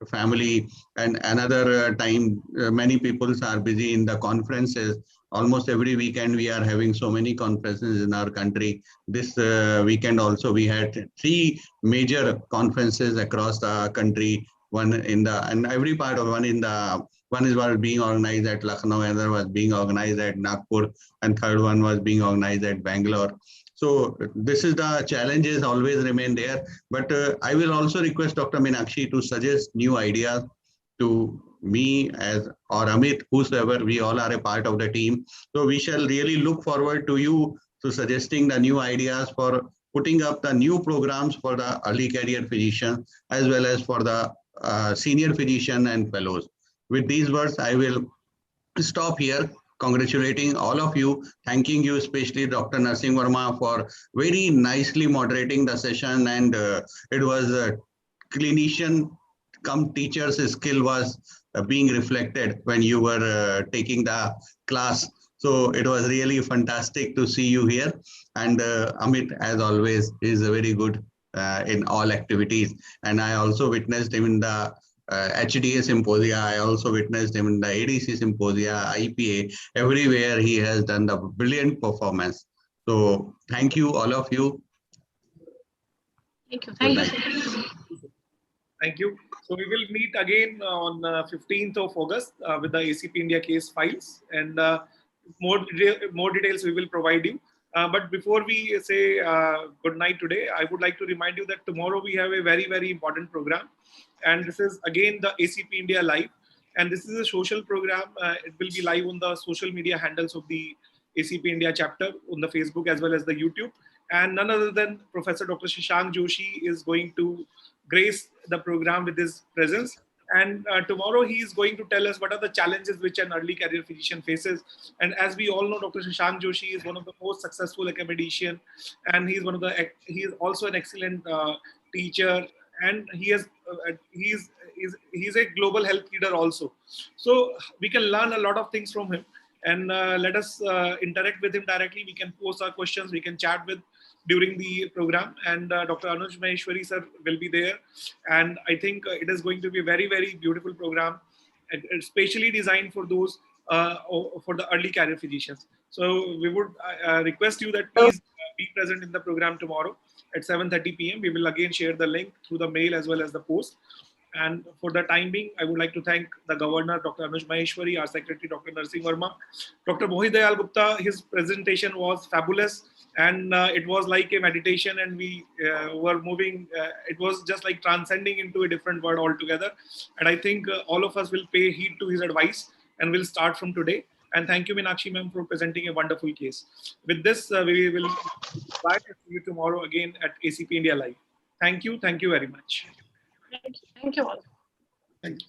family. And another time, many people are busy in the conferences. Almost every weekend we are having so many conferences in our country. This weekend also we had 3 major conferences across the country. One in the, and every part of one was being organized at Lucknow, another was being organized at Nagpur, and third one was being organized at Bangalore. So this is the challenges always remain there. But I will also request Dr. Meenakshi to suggest new ideas to me as or Amit, whosoever, we all are a part of the team. So we shall really look forward to you to suggesting the new ideas for putting up the new programs for the early career physician as well as for the senior physician and fellows. With these words, I will stop here, congratulating all of you, thanking you, especially Dr. Narsingh Verma, for very nicely moderating the session. And it was a clinician come teacher's skill was being reflected when you were taking the class. So it was really fantastic to see you here. And Amit, as always, is very good in all activities. And I also witnessed him in the HDA symposia. I also witnessed him in the ADC symposia, IPA. Everywhere he has done the brilliant performance. So thank you, all of you. Thank you. Thank you. Thank you. So we will meet again on 15th of August with the ACP India case files, and more details we will provide you. But before we say good night today, I would like to remind you that tomorrow we have a very, very important program. And this is again the ACP India Live. And this is a social program. It will be live on the social media handles of the ACP India chapter on the Facebook as well as the YouTube. And none other than Professor Dr. Shashank Joshi is going to grace the program with his presence. And tomorrow he is going to tell us what are the challenges which an early career physician faces. And as we all know, Dr. Shashank Joshi is one of the most successful academician, and he is also an excellent teacher, and he's a global health leader also. So we can learn a lot of things from him, and let us interact with him directly. We can post our questions, we can chat with during the program, and Dr. Anuj Maheshwari sir will be there. And I think it is going to be a very, very beautiful program, especially designed for those for the early career physicians. So we would request you that please be present in the program tomorrow at 7:30 p.m. We will again share the link through the mail as well as the post. And for the time being, I would like to thank the Governor, Dr. Anuj Maheshwari, our Secretary, Dr. Narsingh Verma, Dr. Mohit Dayal Gupta. His presentation was fabulous, and it was like a meditation, and we were moving. It was just like transcending into a different world altogether. And I think all of us will pay heed to his advice, and we'll start from today. And thank you, Meenakshi ma'am, for presenting a wonderful case. With this, we will back to see you tomorrow again at ACP India Live. Thank you. Thank you very much. Thank you all. Thank you.